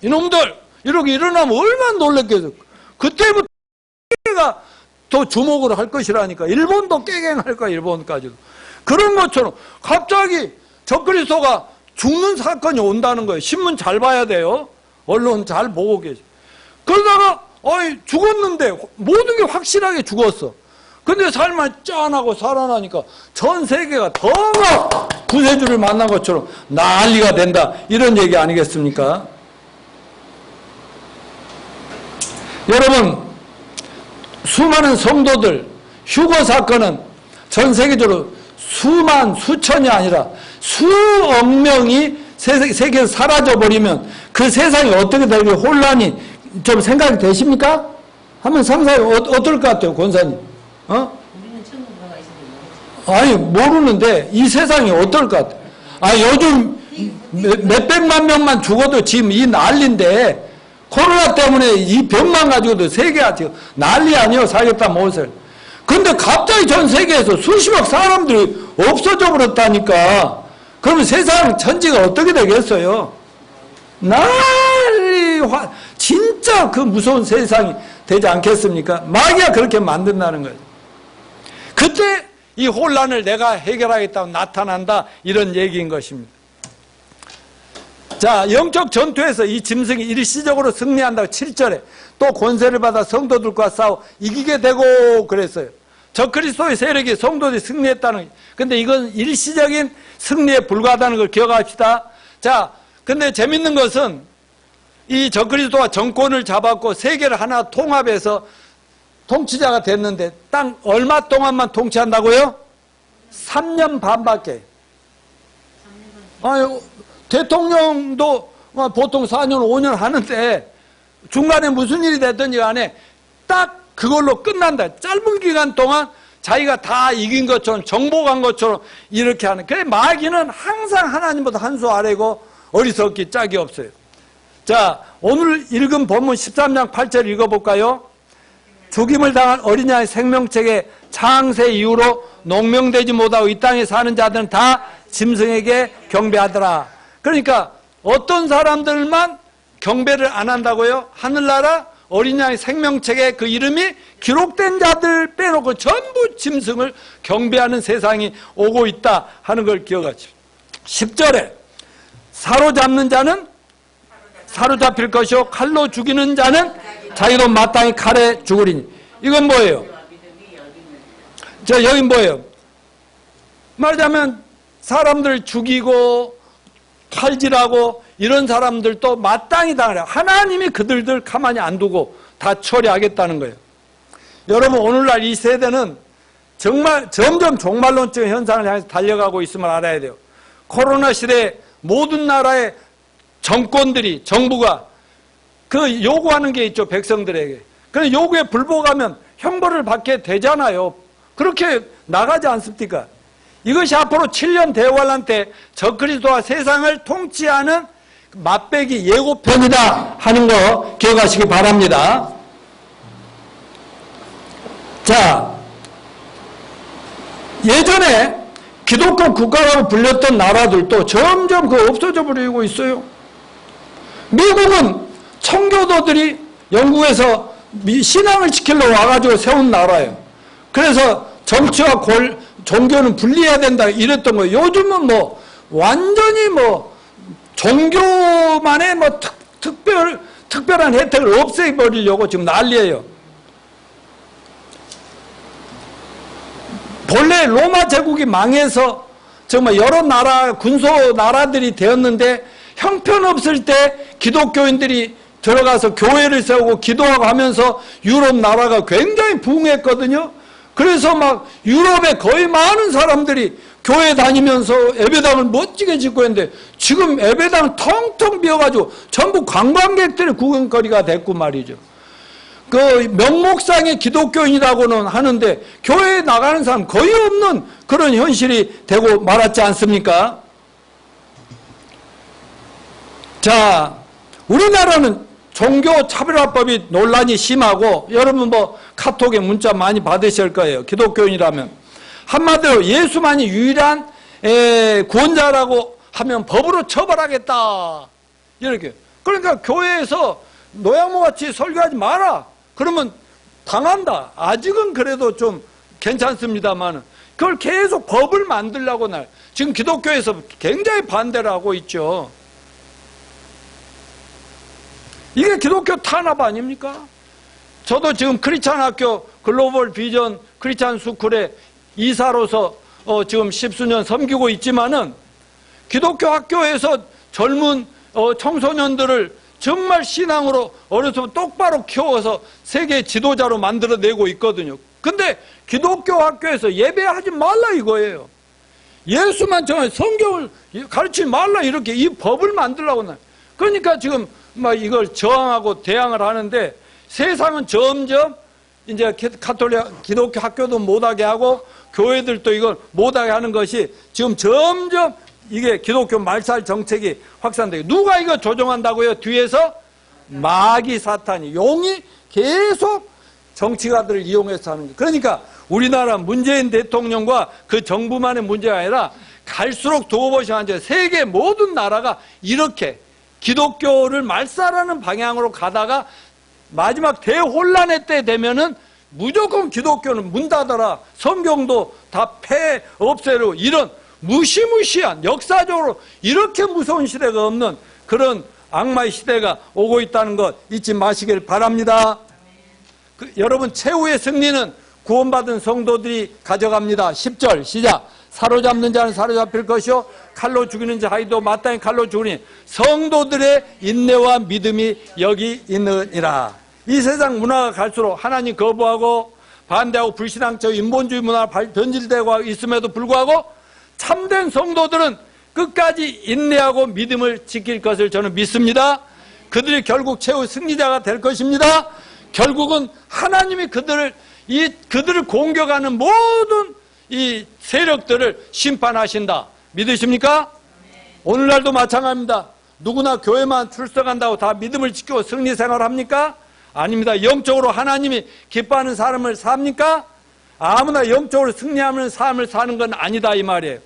이놈들 이렇게 일어나면 얼마나 놀랬겠어. 그때부터 세계가 더 주목을 할 것이라니까. 일본도 깨갱할 거야. 일본까지도. 그런 것처럼 갑자기 적그리스도가 죽는 사건이 온다는 거예요. 신문 잘 봐야 돼요. 언론 잘 보고 계시. 그러다가 죽었는데 모든 게 확실하게 죽었어. 근데 삶을 짠하고 살아나니까 전 세계가 더 막 구세주를 만난 것처럼 난리가 된다. 이런 얘기 아니겠습니까? 여러분, 수많은 성도들 휴거 사건은 전 세계적으로 수천이 아니라 수억 명이 세계에서 사라져버리면 그 세상이 어떻게 될지 혼란이 좀 생각이 되십니까? 한번 상상해 어떨 것 같아요, 권사님? 우리는 천국 들어가 있으니까. 아니, 모르는데 이 세상이 어떨 것 같아요? 요즘 몇백만 명만 죽어도 지금 이 난리인데 코로나 때문에 이 병만 가지고도 세계가 지금 난리 아니에요. 살겠다 못을. 근데 갑자기 전 세계에서 수십억 사람들이 없어져 버렸다니까. 그러면 세상 천지가 어떻게 되겠어요? 난리 진짜 그 무서운 세상이 되지 않겠습니까? 마귀가 그렇게 만든다는 거예요. 그때 이 혼란을 내가 해결하겠다고 나타난다 이런 얘기인 것입니다. 자, 영적 전투에서 이 짐승이 일시적으로 승리한다고 7절에 또 권세를 받아 성도들과 싸워 이기게 되고 그랬어요. 적그리스도의 세력이 성도들이 승리했다는, 근데 이건 일시적인 승리에 불과하다는 걸 기억합시다. 자, 근데 재밌는 것은 이 적그리스도가 정권을 잡았고 세계를 하나 통합해서 통치자가 됐는데 딱 얼마 동안만 통치한다고요? 3년 반밖에. 아유, 대통령도 보통 4년, 5년 하는데 중간에 무슨 일이 됐든지 간에 딱 그걸로 끝난다. 짧은 기간 동안 자기가 다 이긴 것처럼 정복한 것처럼 이렇게 하는. 그래 마귀는 항상 하나님보다 한 수 아래고 어리석기 짝이 없어요. 자, 오늘 읽은 본문 13장 8절 읽어볼까요? 죽임을 당한 어린 양의 생명책에 창세 이후로 농명되지 못하고 이 땅에 사는 자들은 다 짐승에게 경배하더라. 그러니까 어떤 사람들만 경배를 안 한다고요? 하늘나라 어린 양의 생명책에 그 이름이 기록된 자들 빼놓고 전부 짐승을 경배하는 세상이 오고 있다 하는 걸 기억하십시오. 10절에 사로잡는 자는 사로잡힐 것이요 칼로 죽이는 자는 자기도 마땅히 칼에 죽으리니. 이건 뭐예요? 여긴 뭐예요? 말하자면 사람들 죽이고 칼질하고 이런 사람들도 마땅히 당하라. 하나님이 그들들 가만히 안 두고 다 처리하겠다는 거예요. 여러분, 오늘날 이 세대는 정말 점점 종말론적 현상을 향해서 달려가고 있음을 알아야 돼요. 코로나 시대에 모든 나라에 정권들이, 정부가 그 요구하는 게 있죠, 백성들에게. 그래서 요구에 불복하면 형벌을 받게 되잖아요. 그렇게 나가지 않습니까? 이것이 앞으로 7년 대환란 때 적그리스도와 세상을 통치하는 맛배기 예고편이다 하는 거 기억하시기 바랍니다. 자, 예전에 기독교 국가라고 불렸던 나라들도 점점 없어져 버리고 있어요. 미국은 청교도들이 영국에서 신앙을 지키려고 와가지고 세운 나라예요. 그래서 정치와 종교는 분리해야 된다 이랬던 거예요. 요즘은 뭐 완전히 뭐 종교만의 뭐 특별한 혜택을 없애버리려고 지금 난리예요. 본래 로마 제국이 망해서 정말 여러 나라, 군소 나라들이 되었는데 형편없을 때 기독교인들이 들어가서 교회를 세우고 기도하고 하면서 유럽 나라가 굉장히 부흥했거든요. 그래서 막 유럽에 거의 많은 사람들이 교회 다니면서 예배당을 멋지게 짓고 있는데 지금 예배당 텅텅 비어가지고 전부 관광객들의 구경거리가 됐고 말이죠. 그 명목상의 기독교인이라고는 하는데 교회에 나가는 사람 거의 없는 그런 현실이 되고 말았지 않습니까? 자, 우리나라는 종교 차별화법이 논란이 심하고 여러분 뭐 카톡에 문자 많이 받으실 거예요. 기독교인이라면. 한마디로 예수만이 유일한 구원자라고 하면 법으로 처벌하겠다. 이렇게. 그러니까 교회에서 노양모같이 설교하지 마라. 그러면 당한다. 아직은 그래도 좀 괜찮습니다만 그걸 계속 법을 만들려고 지금 기독교에서 굉장히 반대를 하고 있죠. 이게 기독교 탄압 아닙니까? 저도 지금 크리스찬 학교 글로벌 비전 크리스찬 스쿨의 이사로서 지금 10수년 섬기고 있지만은 기독교 학교에서 젊은 청소년들을 정말 신앙으로 어려서부터 똑바로 키워서 세계 지도자로 만들어내고 있거든요. 근데 기독교 학교에서 예배하지 말라 이거예요. 예수만 정말 성경을 가르치지 말라 이렇게 이 법을 만들라고 나. 그러니까 지금 막 이걸 저항하고 대항을 하는데 세상은 점점 이제 기독교 학교도 못하게 하고 교회들도 이걸 못하게 하는 것이 지금 점점 이게 기독교 말살 정책이 확산되고 누가 이거 조종한다고요? 뒤에서 마귀 사탄이 용이 계속 정치가들을 이용해서 하는 거예요. 그러니까 우리나라 문재인 대통령과 그 정부만의 문제가 아니라 갈수록 두고 보시면 세계 모든 나라가 이렇게 기독교를 말살하는 방향으로 가다가 마지막 대혼란의 때 되면은 무조건 기독교는 문 닫아라. 성경도 다 없애로 이런 무시무시한 역사적으로 이렇게 무서운 시대가 없는 그런 악마의 시대가 오고 있다는 것 잊지 마시길 바랍니다. 여러분 최후의 승리는 구원받은 성도들이 가져갑니다. 10절 시작. 사로잡는 자는 사로잡힐 것이요 칼로 죽이는 자아이도 마땅히 칼로 죽으니 성도들의 인내와 믿음이 여기 있느니라. 이 세상 문화가 갈수록 하나님 거부하고 반대하고 불신앙적 인본주의 문화가 변질되고 있음에도 불구하고 참된 성도들은 끝까지 인내하고 믿음을 지킬 것을 저는 믿습니다. 그들이 결국 최후 승리자가 될 것입니다. 결국은 하나님이 그들을 공격하는 모든 이 세력들을 심판하신다. 믿으십니까? 오늘날도 마찬가지입니다. 누구나 교회만 출석한다고 다 믿음을 지키고 승리 생활합니까? 아닙니다. 영적으로 하나님이 기뻐하는 삶을 삽니까? 아무나 영적으로 승리하는 삶을 사는 건 아니다 이 말이에요.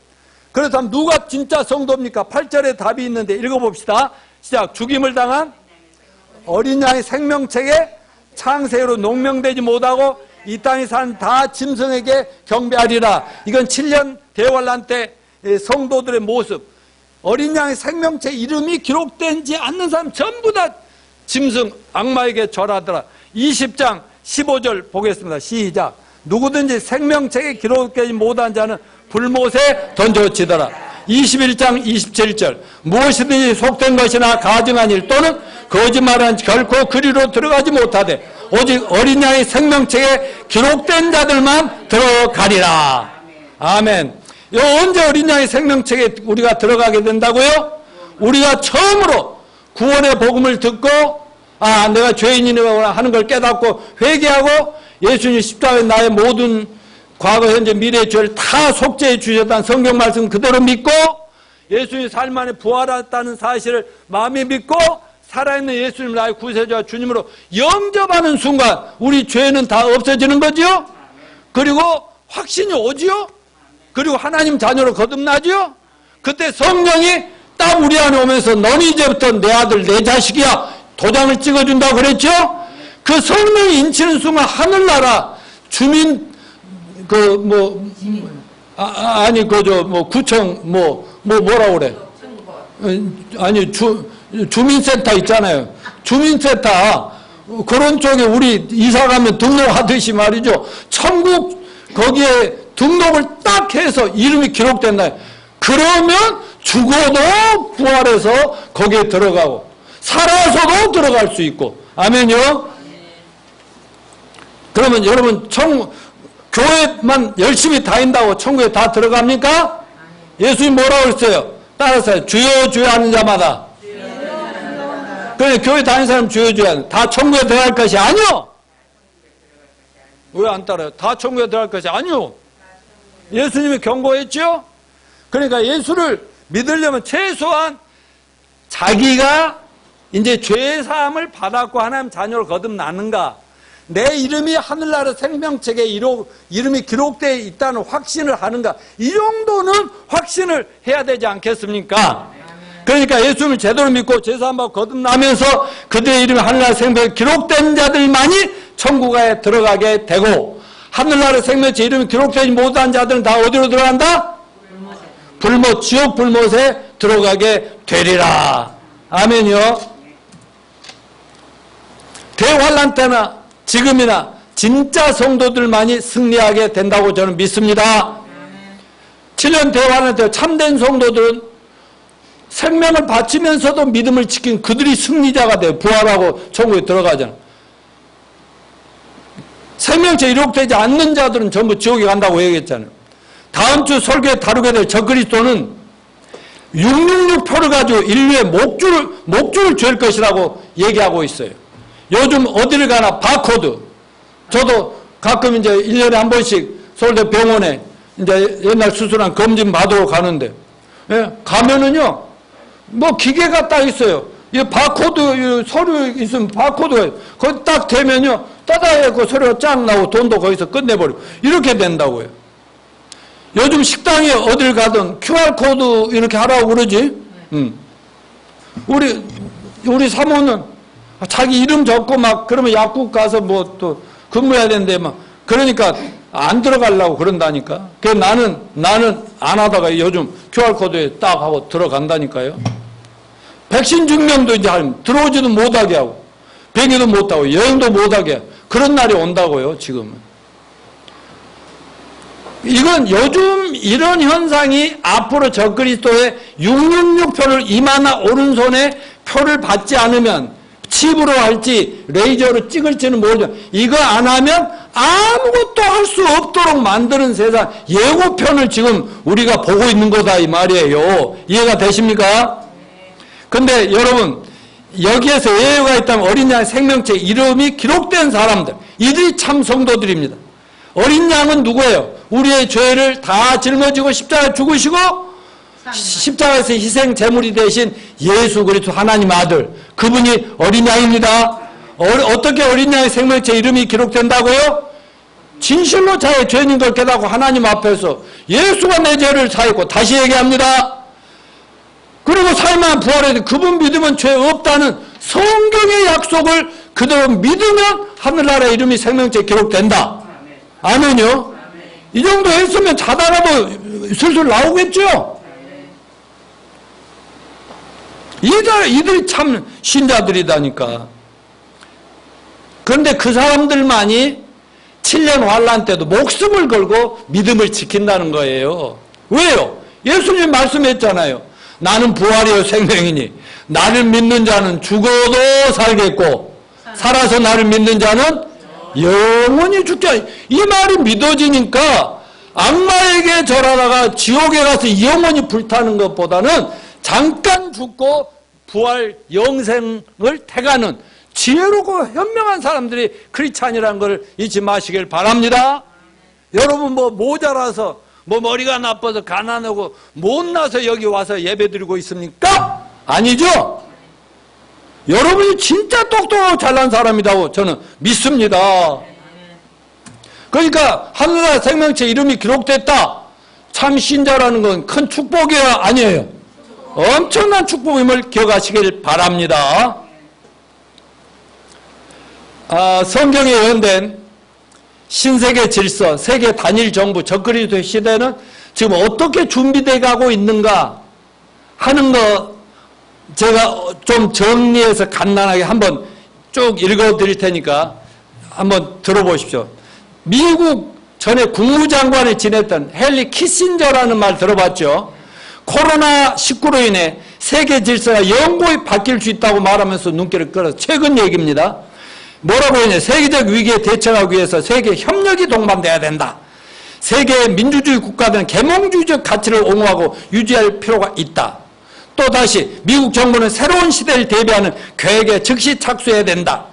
그렇다면 누가 진짜 성도입니까? 8절에 답이 있는데 읽어봅시다. 시작. 죽임을 당한 어린 양의 생명책에 창세로 농명되지 못하고 이 땅에 사는 다 짐승에게 경배하리라. 이건 7년 대환란 때 성도들의 모습. 어린 양의 생명책 이름이 기록되지 않는 사람 전부 다 짐승 악마에게 절하더라. 20장 15절 보겠습니다. 시작. 누구든지 생명책에 기록되지 못한 자는 불못에 던져지더라. 21장 27절 무엇이든지 속된 것이나 가증한 일 또는 거짓말은 결코 그리로 들어가지 못하되 오직 어린 양의 생명책에 기록된 자들만 들어가리라. 아멘. 언제 어린 양의 생명책에 우리가 들어가게 된다고요? 우리가 처음으로 구원의 복음을 듣고 아 내가 죄인이구나 하는 걸 깨닫고 회개하고 예수님 십자가에 나의 모든 과거 현재 미래의 죄를 다 속죄해 주셨다는 성경 말씀 그대로 믿고 예수님 삶 안에 부활했다는 사실을 마음에 믿고 살아있는 예수님 나의 구세주와 주님으로 영접하는 순간 우리 죄는 다 없어지는 거지요. 그리고 확신이 오지요. 그리고 하나님 자녀로 거듭나지요. 그때 성령이 딱 우리 안에 오면서 너는 이제부터 내 아들 내 자식이야 도장을 찍어준다고 그랬죠. 그 성령이 인치는 순간 하늘나라 주민 아니 그저 뭐 구청 뭐라고 그래 아니 주민센터 있잖아요. 주민센터 그런 쪽에 우리 이사 가면 등록하듯이 말이죠. 천국 거기에 등록을 딱 해서 이름이 기록된다. 그러면 죽어도 부활해서 거기에 들어가고 살아서도 들어갈 수 있고. 아멘요. 그러면 여러분 교회만 열심히 다닌다고 천국에 다 들어갑니까? 예수님 뭐라고 했어요? 따라서 주여 주여 하는 자마다. 그래 교회 다니는 사람 주여 주여 하는 다 천국에 들어갈 것이 아니요. 왜 안 따라요? 다 천국에 들어갈 것이 아니요. 예수님이 경고했죠? 그러니까 예수를 믿으려면 최소한 자기가 이제 죄의 사함을 받았고 하나님 자녀로 거듭나는가, 내 이름이 하늘나라 생명책에 이름이 기록되어 있다는 확신을 하는가, 이 정도는 확신을 해야 되지 않겠습니까? 그러니까 예수님을 제대로 믿고 제사함받고 거듭나면서 그들의 이름이 하늘나라 생명책에 기록된 자들만이 천국에 들어가게 되고, 하늘나라 생명책에 이름이 기록되지 못한 자들은 다 어디로 들어간다? 불못, 지옥 불못에 들어가게 되리라. 아멘이요. 대환란 때나 지금이나 진짜 성도들만이 승리하게 된다고 저는 믿습니다. 7년 대환란 때 참된 성도들은 생명을 바치면서도 믿음을 지킨 그들이 승리자가 돼요. 부활하고 천국에 들어가잖아. 생명체 이룩되지 않는 자들은 전부 지옥에 간다고 얘기했잖아요. 다음 주 설교에 다루게 될 적그리스도는 666표를 가지고 인류의 목줄을 쥘 것이라고 얘기하고 있어요. 요즘 어디를 가나 바코드. 저도 가끔 이제 1년에 한 번씩 서울대 병원에 이제 옛날 수술한 검진 받으러 가는데, 예, 가면은요, 뭐 기계가 딱 있어요. 이 바코드, 서류 있으면 바코드가, 거기 딱 대면요, 따다해고 서류가 쫙 나오고 돈도 거기서 끝내버리고, 이렇게 된다고요. 요즘 식당에 어딜 가든 QR코드 이렇게 하라고 그러지? 우리 사모는 자기 이름 적고 막 그러면 약국 가서 뭐 또 근무해야 되는데 막 그러니까 안 들어가려고 그런다니까. 그래서 나는 안 하다가 요즘 QR코드에 딱 하고 들어간다니까요. 백신 증명도 이제 들어오지도 못하게 하고 비행기도 못하고 여행도 못하게 하고 그런 날이 온다고요. 지금은. 이건 요즘 이런 현상이 앞으로 적그리스도의 666표를 이마나 오른손에 표를 받지 않으면 칩으로 할지 레이저로 찍을지는 모르죠. 이거 안 하면 아무것도 할 수 없도록 만드는 세상 예고편을 지금 우리가 보고 있는 거다 이 말이에요. 이해가 되십니까? 근데 여러분 여기에서 예외가 있다면 어린 양의 생명체 이름이 기록된 사람들, 이들이 참 성도들입니다. 어린 양은 누구예요? 우리의 죄를 다 짊어지고 십자가에 죽으시고 십자가에서 희생 제물이 되신 예수 그리스도 하나님 아들, 그분이 어린 양입니다. 어떻게 어린 양의 생명체 이름이 기록된다고요? 진실로 자의 죄인 걸 깨닫고 하나님 앞에서 예수가 내 죄를 사했고, 다시 얘기합니다. 그리고 삶만 부활해 그분 믿으면 죄 없다는 성경의 약속을 그대로 믿으면 하늘나라 이름이 생명체에 기록된다. 아멘요? 이 정도 했으면 자다가도 슬슬 나오겠죠? 이들이 참 신자들이다니까. 그런데 그 사람들만이 7년 환란 때도 목숨을 걸고 믿음을 지킨다는 거예요. 왜요? 예수님 말씀했잖아요. 나는 부활이요 생명이니 나를 믿는 자는 죽어도 살겠고 살아서 나를 믿는 자는 영원히 죽지 않. 이 말이 믿어지니까 악마에게 절하다가 지옥에 가서 영원히 불타는 것보다는 잠깐 죽고 부활 영생을 택하는 지혜롭고 현명한 사람들이 크리스찬이라는 걸 잊지 마시길 바랍니다. 여러분 뭐 모자라서 뭐 머리가 나빠서 가난하고 못나서 여기 와서 예배드리고 있습니까? 아니죠? 여러분이 진짜 똑똑하고 잘난 사람이라고 저는 믿습니다. 그러니까 하늘나라 생명체 이름이 기록됐다. 참 신자라는 건 큰 축복이 아니에요. 엄청난 축복임을 기억하시길 바랍니다. 성경에 예언된 신세계 질서, 세계 단일 정부, 적그리스도 시대는 지금 어떻게 준비되어 가고 있는가 하는 거 제가 좀 정리해서 간단하게 한번 쭉 읽어드릴 테니까 한번 들어보십시오. 미국 전에 국무장관을 지냈던 헨리 키신저라는 말 들어봤죠? 코로나19로 인해 세계 질서가 영구히 바뀔 수 있다고 말하면서 눈길을 끌어서 최근 얘기입니다. 뭐라고 했냐? 세계적 위기에 대처하기 위해서 세계 협력이 동반돼야 된다. 세계 민주주의 국가들은 계몽주의적 가치를 옹호하고 유지할 필요가 있다. 또다시 미국 정부는 새로운 시대를 대비하는 계획에 즉시 착수해야 된다.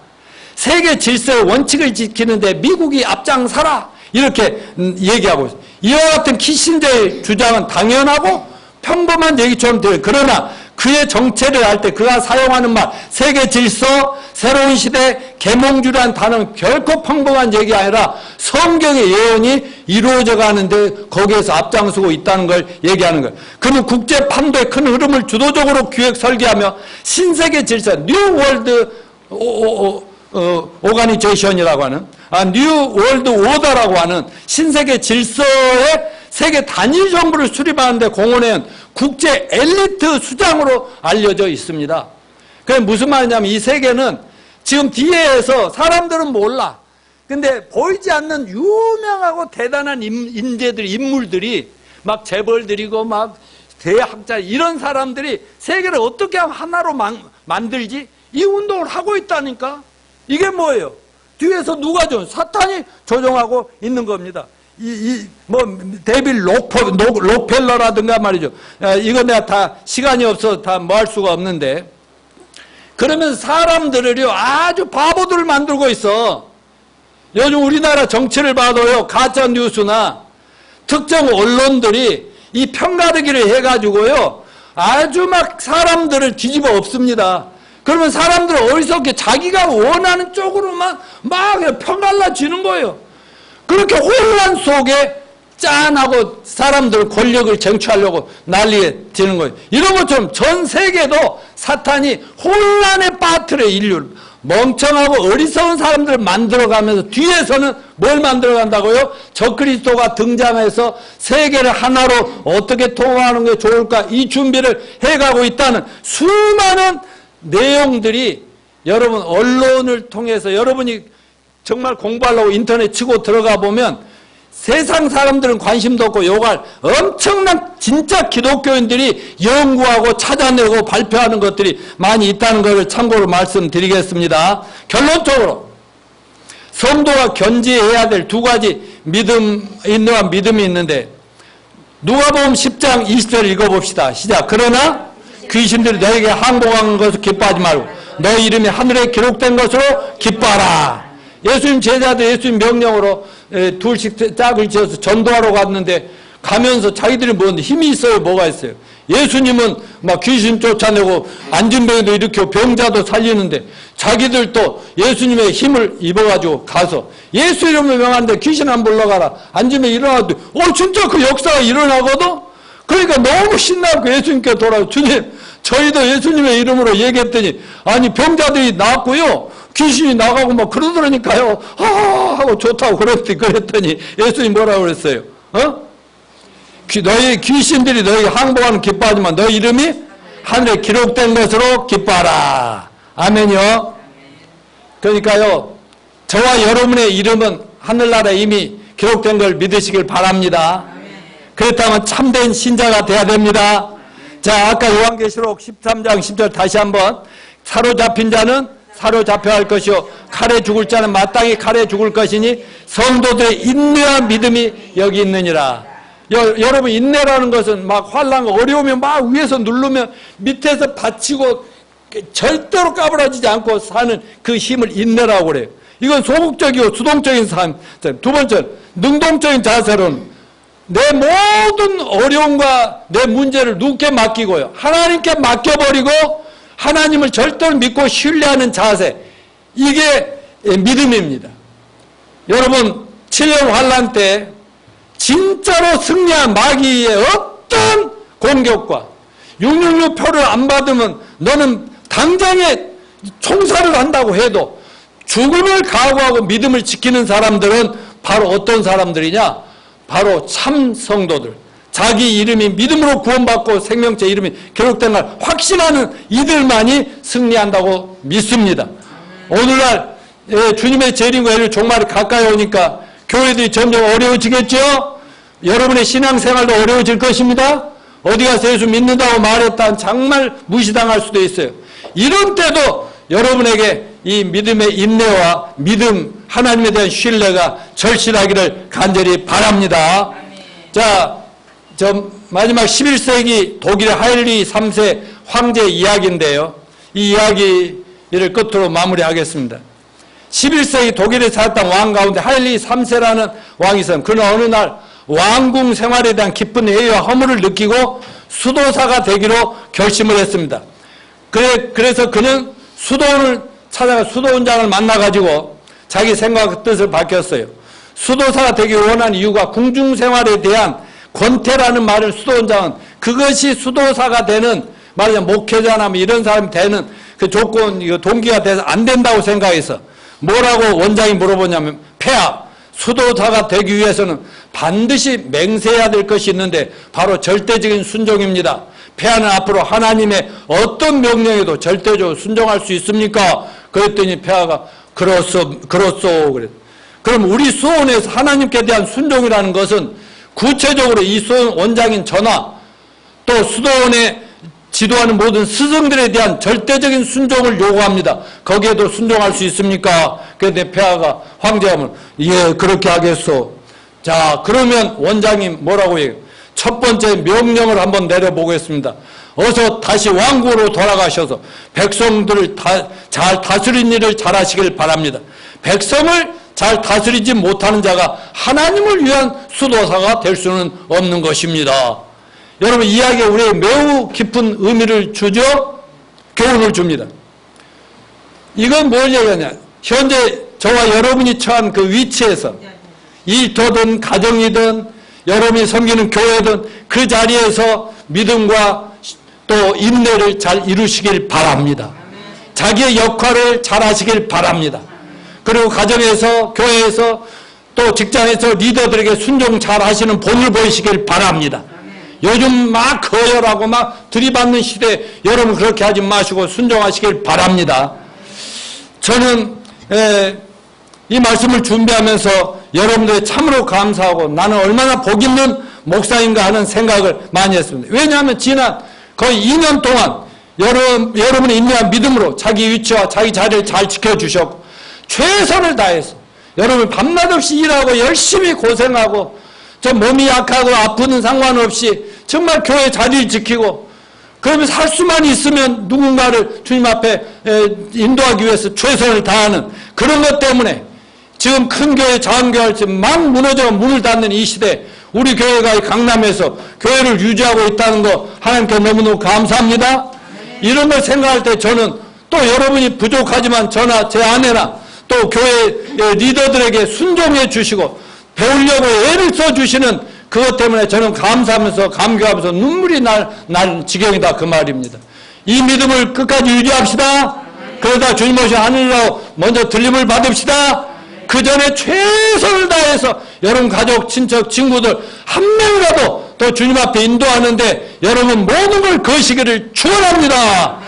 세계 질서의 원칙을 지키는데 미국이 앞장서라. 이렇게 얘기하고 있습니다. 이와 같은 키신저의 주장은 당연하고 평범한 얘기처럼 들어요. 그러나 그의 정체를 알 때 그가 사용하는 말 세계 질서, 새로운 시대, 계몽주의라는 단어는 결코 평범한 얘기 아니라 성경의 예언이 이루어져 가는데 거기에서 앞장서고 있다는 걸 얘기하는 거예요. 그는 국제 판도의 큰 흐름을 주도적으로 기획 설계하며 신세계 질서, 뉴 월드 오가니제이션이라고 하는 뉴 월드 오더라고 하는 신세계 질서의 세계 단일 정부를 수립하는 데 공헌한 국제 엘리트 수장으로 알려져 있습니다. 그게 무슨 말이냐면 이 세계는 지금 뒤에서 사람들은 몰라. 근데 보이지 않는 유명하고 대단한 인물들이 막 재벌들이고 막 대학자 이런 사람들이 세계를 어떻게 하면 하나로 만들지? 이 운동을 하고 있다니까. 이게 뭐예요? 뒤에서 누가 사탄이 조종하고 있는 겁니다. 데빌 록펠러라든가 말이죠. 이거 내가 다 시간이 없어서 다 뭐 할 수가 없는데. 그러면 사람들을요, 아주 바보들을 만들고 있어. 요즘 우리나라 정치를 봐도요, 가짜 뉴스나 특정 언론들이 이 편가르기를 해가지고요, 아주 막 사람들을 뒤집어 엎습니다. 그러면 사람들은 어리석게 자기가 원하는 쪽으로만 막 편갈라지는 거예요. 그렇게 혼란 속에 짠하고 사람들 권력을 쟁취하려고 난리에 드는 거예요. 이런 것처럼 전 세계도 사탄이 혼란에 빠뜨려 인류를 멍청하고 어리석은 사람들을 만들어가면서 뒤에서는 뭘 만들어간다고요? 적그리스도가 등장해서 세계를 하나로 어떻게 통합하는 게 좋을까 이 준비를 해가고 있다는 수많은 내용들이 여러분 언론을 통해서 여러분이 정말 공부하려고 인터넷 치고 들어가 보면 세상 사람들은 관심도 없고 요걸 엄청난 진짜 기독교인들이 연구하고 찾아내고 발표하는 것들이 많이 있다는 것을 참고로 말씀드리겠습니다. 결론적으로 성도가 견지해야 될 두 가지 믿음이 있는데 누가복음 10장 20절 읽어봅시다. 시작. 그러나 귀신들이 너에게 항복한 것을 기뻐하지 말고 너 이름이 하늘에 기록된 것으로 기뻐하라. 예수님 제자들 예수님 명령으로 둘씩 짝을 지어서 전도하러 갔는데 가면서 자기들이 뭔데 힘이 있어요? 뭐가 있어요? 예수님은 막 귀신 쫓아내고 안진병도 일으키고 병자도 살리는데 자기들도 예수님의 힘을 입어가지고 가서 예수 이름을 명하는데 귀신 안 불러가라. 안진병이 일어나도 진짜 그 역사가 일어나거든? 그러니까 너무 신나고 예수님께 돌아와 주님 저희도 예수님의 이름으로 얘기했더니 아니 병자들이 나왔고요. 귀신이 나가고 막 그러더라니까요. 하고 좋다고 그랬더니 예수님 뭐라고 그랬어요? 너희 귀신들이 너희 항복하는 기뻐하지만 너희 이름이 하늘에 기록된 것으로 기뻐하라. 아멘요. 그러니까요. 저와 여러분의 이름은 하늘나라에 이미 기록된 걸 믿으시길 바랍니다. 그렇다면 참된 신자가 돼야 됩니다. 자, 아까 요한계시록 13장 10절 다시 한번 사로잡힌 자는 사로잡혀야 할 것이요 칼에 죽을 자는 마땅히 칼에 죽을 것이니 성도들의 인내와 믿음이 여기 있느니라. 여러분 인내라는 것은 막 환난 어려우면 막 위에서 누르면 밑에서 받치고 절대로 까불어지지 않고 사는 그 힘을 인내라고 그래요. 이건 소극적이고 수동적인 삶. 두 번째, 능동적인 자세로는 내 모든 어려움과 내 문제를 누구께 맡기고요. 하나님께 맡겨버리고 하나님을 절대로 믿고 신뢰하는 자세. 이게 믿음입니다. 여러분, 7년 환란 때 진짜로 승리한 마귀의 어떤 공격과 666 표를 안 받으면 너는 당장에 총살을 한다고 해도 죽음을 각오하고 믿음을 지키는 사람들은 바로 어떤 사람들이냐? 바로 참 성도들. 자기 이름이 믿음으로 구원받고 생명체 이름이 기록된 걸 확신하는 이들만이 승리한다고 믿습니다. 오늘날 주님의 재림과 일일 종말이 가까이 오니까 교회들이 점점 어려워지겠죠? 여러분의 신앙생활도 어려워질 것입니다. 어디 가서 예수 믿는다고 말했다는 정말 무시당할 수도 있어요. 이런 때도 여러분에게 이 믿음의 인내와 믿음, 하나님에 대한 신뢰가 절실하기를 간절히 바랍니다. 자, 마지막 11세기 독일의 하일리 3세 황제 이야기인데요. 이 이야기를 끝으로 마무리하겠습니다. 11세기 독일에 살았던 왕 가운데 하일리 3세라는 왕이 있었는데 그는 어느 날 왕궁 생활에 대한 기쁜 회의와 허물을 느끼고 수도사가 되기로 결심을 했습니다. 그래서 그는 수도원을 찾아가 수도원장을 만나가지고 자기 생각과 뜻을 밝혔어요. 수도사가 되기 원한 이유가 궁중생활에 대한 권태라는 말을 수도원장은 그것이 수도사가 되는 말하자면 목회자나 뭐 이런 사람이 되는 그 조건, 동기가 돼서 안 된다고 생각해서 뭐라고 원장이 물어보냐면 폐하, 수도사가 되기 위해서는 반드시 맹세해야 될 것이 있는데 바로 절대적인 순종입니다. 폐하는 앞으로 하나님의 어떤 명령에도 절대적으로 순종할 수 있습니까? 그랬더니 폐하가 그렇소 그래. 그럼 우리 수원에서 하나님께 대한 순종이라는 것은 구체적으로 이 수원 원장인 전하 또 수도원에 지도하는 모든 스승들에 대한 절대적인 순종을 요구합니다. 거기에도 순종할 수 있습니까? 그런데 폐하가 황제하면 예 그렇게 하겠소. 자 그러면 원장이 뭐라고 해요? 첫 번째 명령을 한번 내려보겠습니다. 어서 다시 왕국으로 돌아가셔서 백성들을 잘 다스린 일을 잘하시길 바랍니다. 백성을 잘 다스리지 못하는 자가 하나님을 위한 수도사가 될 수는 없는 것입니다. 여러분 이야기에 우리에게 매우 깊은 의미를 주죠. 교훈을 줍니다. 이건 뭘 얘기하냐. 현재 저와 여러분이 처한 그 위치에서 일터든 가정이든 여러분이 섬기는 교회든 그 자리에서 믿음과 또 인내를 잘 이루시길 바랍니다. 자기의 역할을 잘 하시길 바랍니다. 그리고 가정에서 교회에서 또 직장에서 리더들에게 순종 잘 하시는 본을 보이시길 바랍니다. 요즘 막 거열하고 막 들이받는 시대에 여러분 그렇게 하지 마시고 순종하시길 바랍니다. 저는 이 말씀을 준비하면서 여러분들이 참으로 감사하고 나는 얼마나 복 있는 목사인가 하는 생각을 많이 했습니다. 왜냐하면 지난 거의 2년 동안 여러분의 인내한 믿음으로 자기 위치와 자기 자리를 잘 지켜주셨고 최선을 다해서 여러분 밤낮 없이 일하고 열심히 고생하고 저 몸이 약하고 아프는 상관없이 정말 교회 자리를 지키고 그러면 살 수만 있으면 누군가를 주님 앞에 인도하기 위해서 최선을 다하는 그런 것 때문에 지금 큰 교회 작은 교회 지금 막 무너져 문을 닫는 이 시대 우리 교회가 강남에서 교회를 유지하고 있다는 거 하나님께 너무너무 감사합니다. 이런 걸 생각할 때 저는 또 여러분이 부족하지만 저나 제 아내나 또 교회 리더들에게 순종해 주시고 배우려고 애를 써주시는 그것 때문에 저는 감사하면서 감격하면서 눈물이 날 지경이다 그 말입니다. 이 믿음을 끝까지 유지합시다. 그러다 주님 오신 하늘로 먼저 들림을 받읍시다. 그 전에 최선을 다해서 여러분 가족, 친척, 친구들 한 명이라도 더 주님 앞에 인도하는데 여러분 모든 걸 거시기를 축원합니다.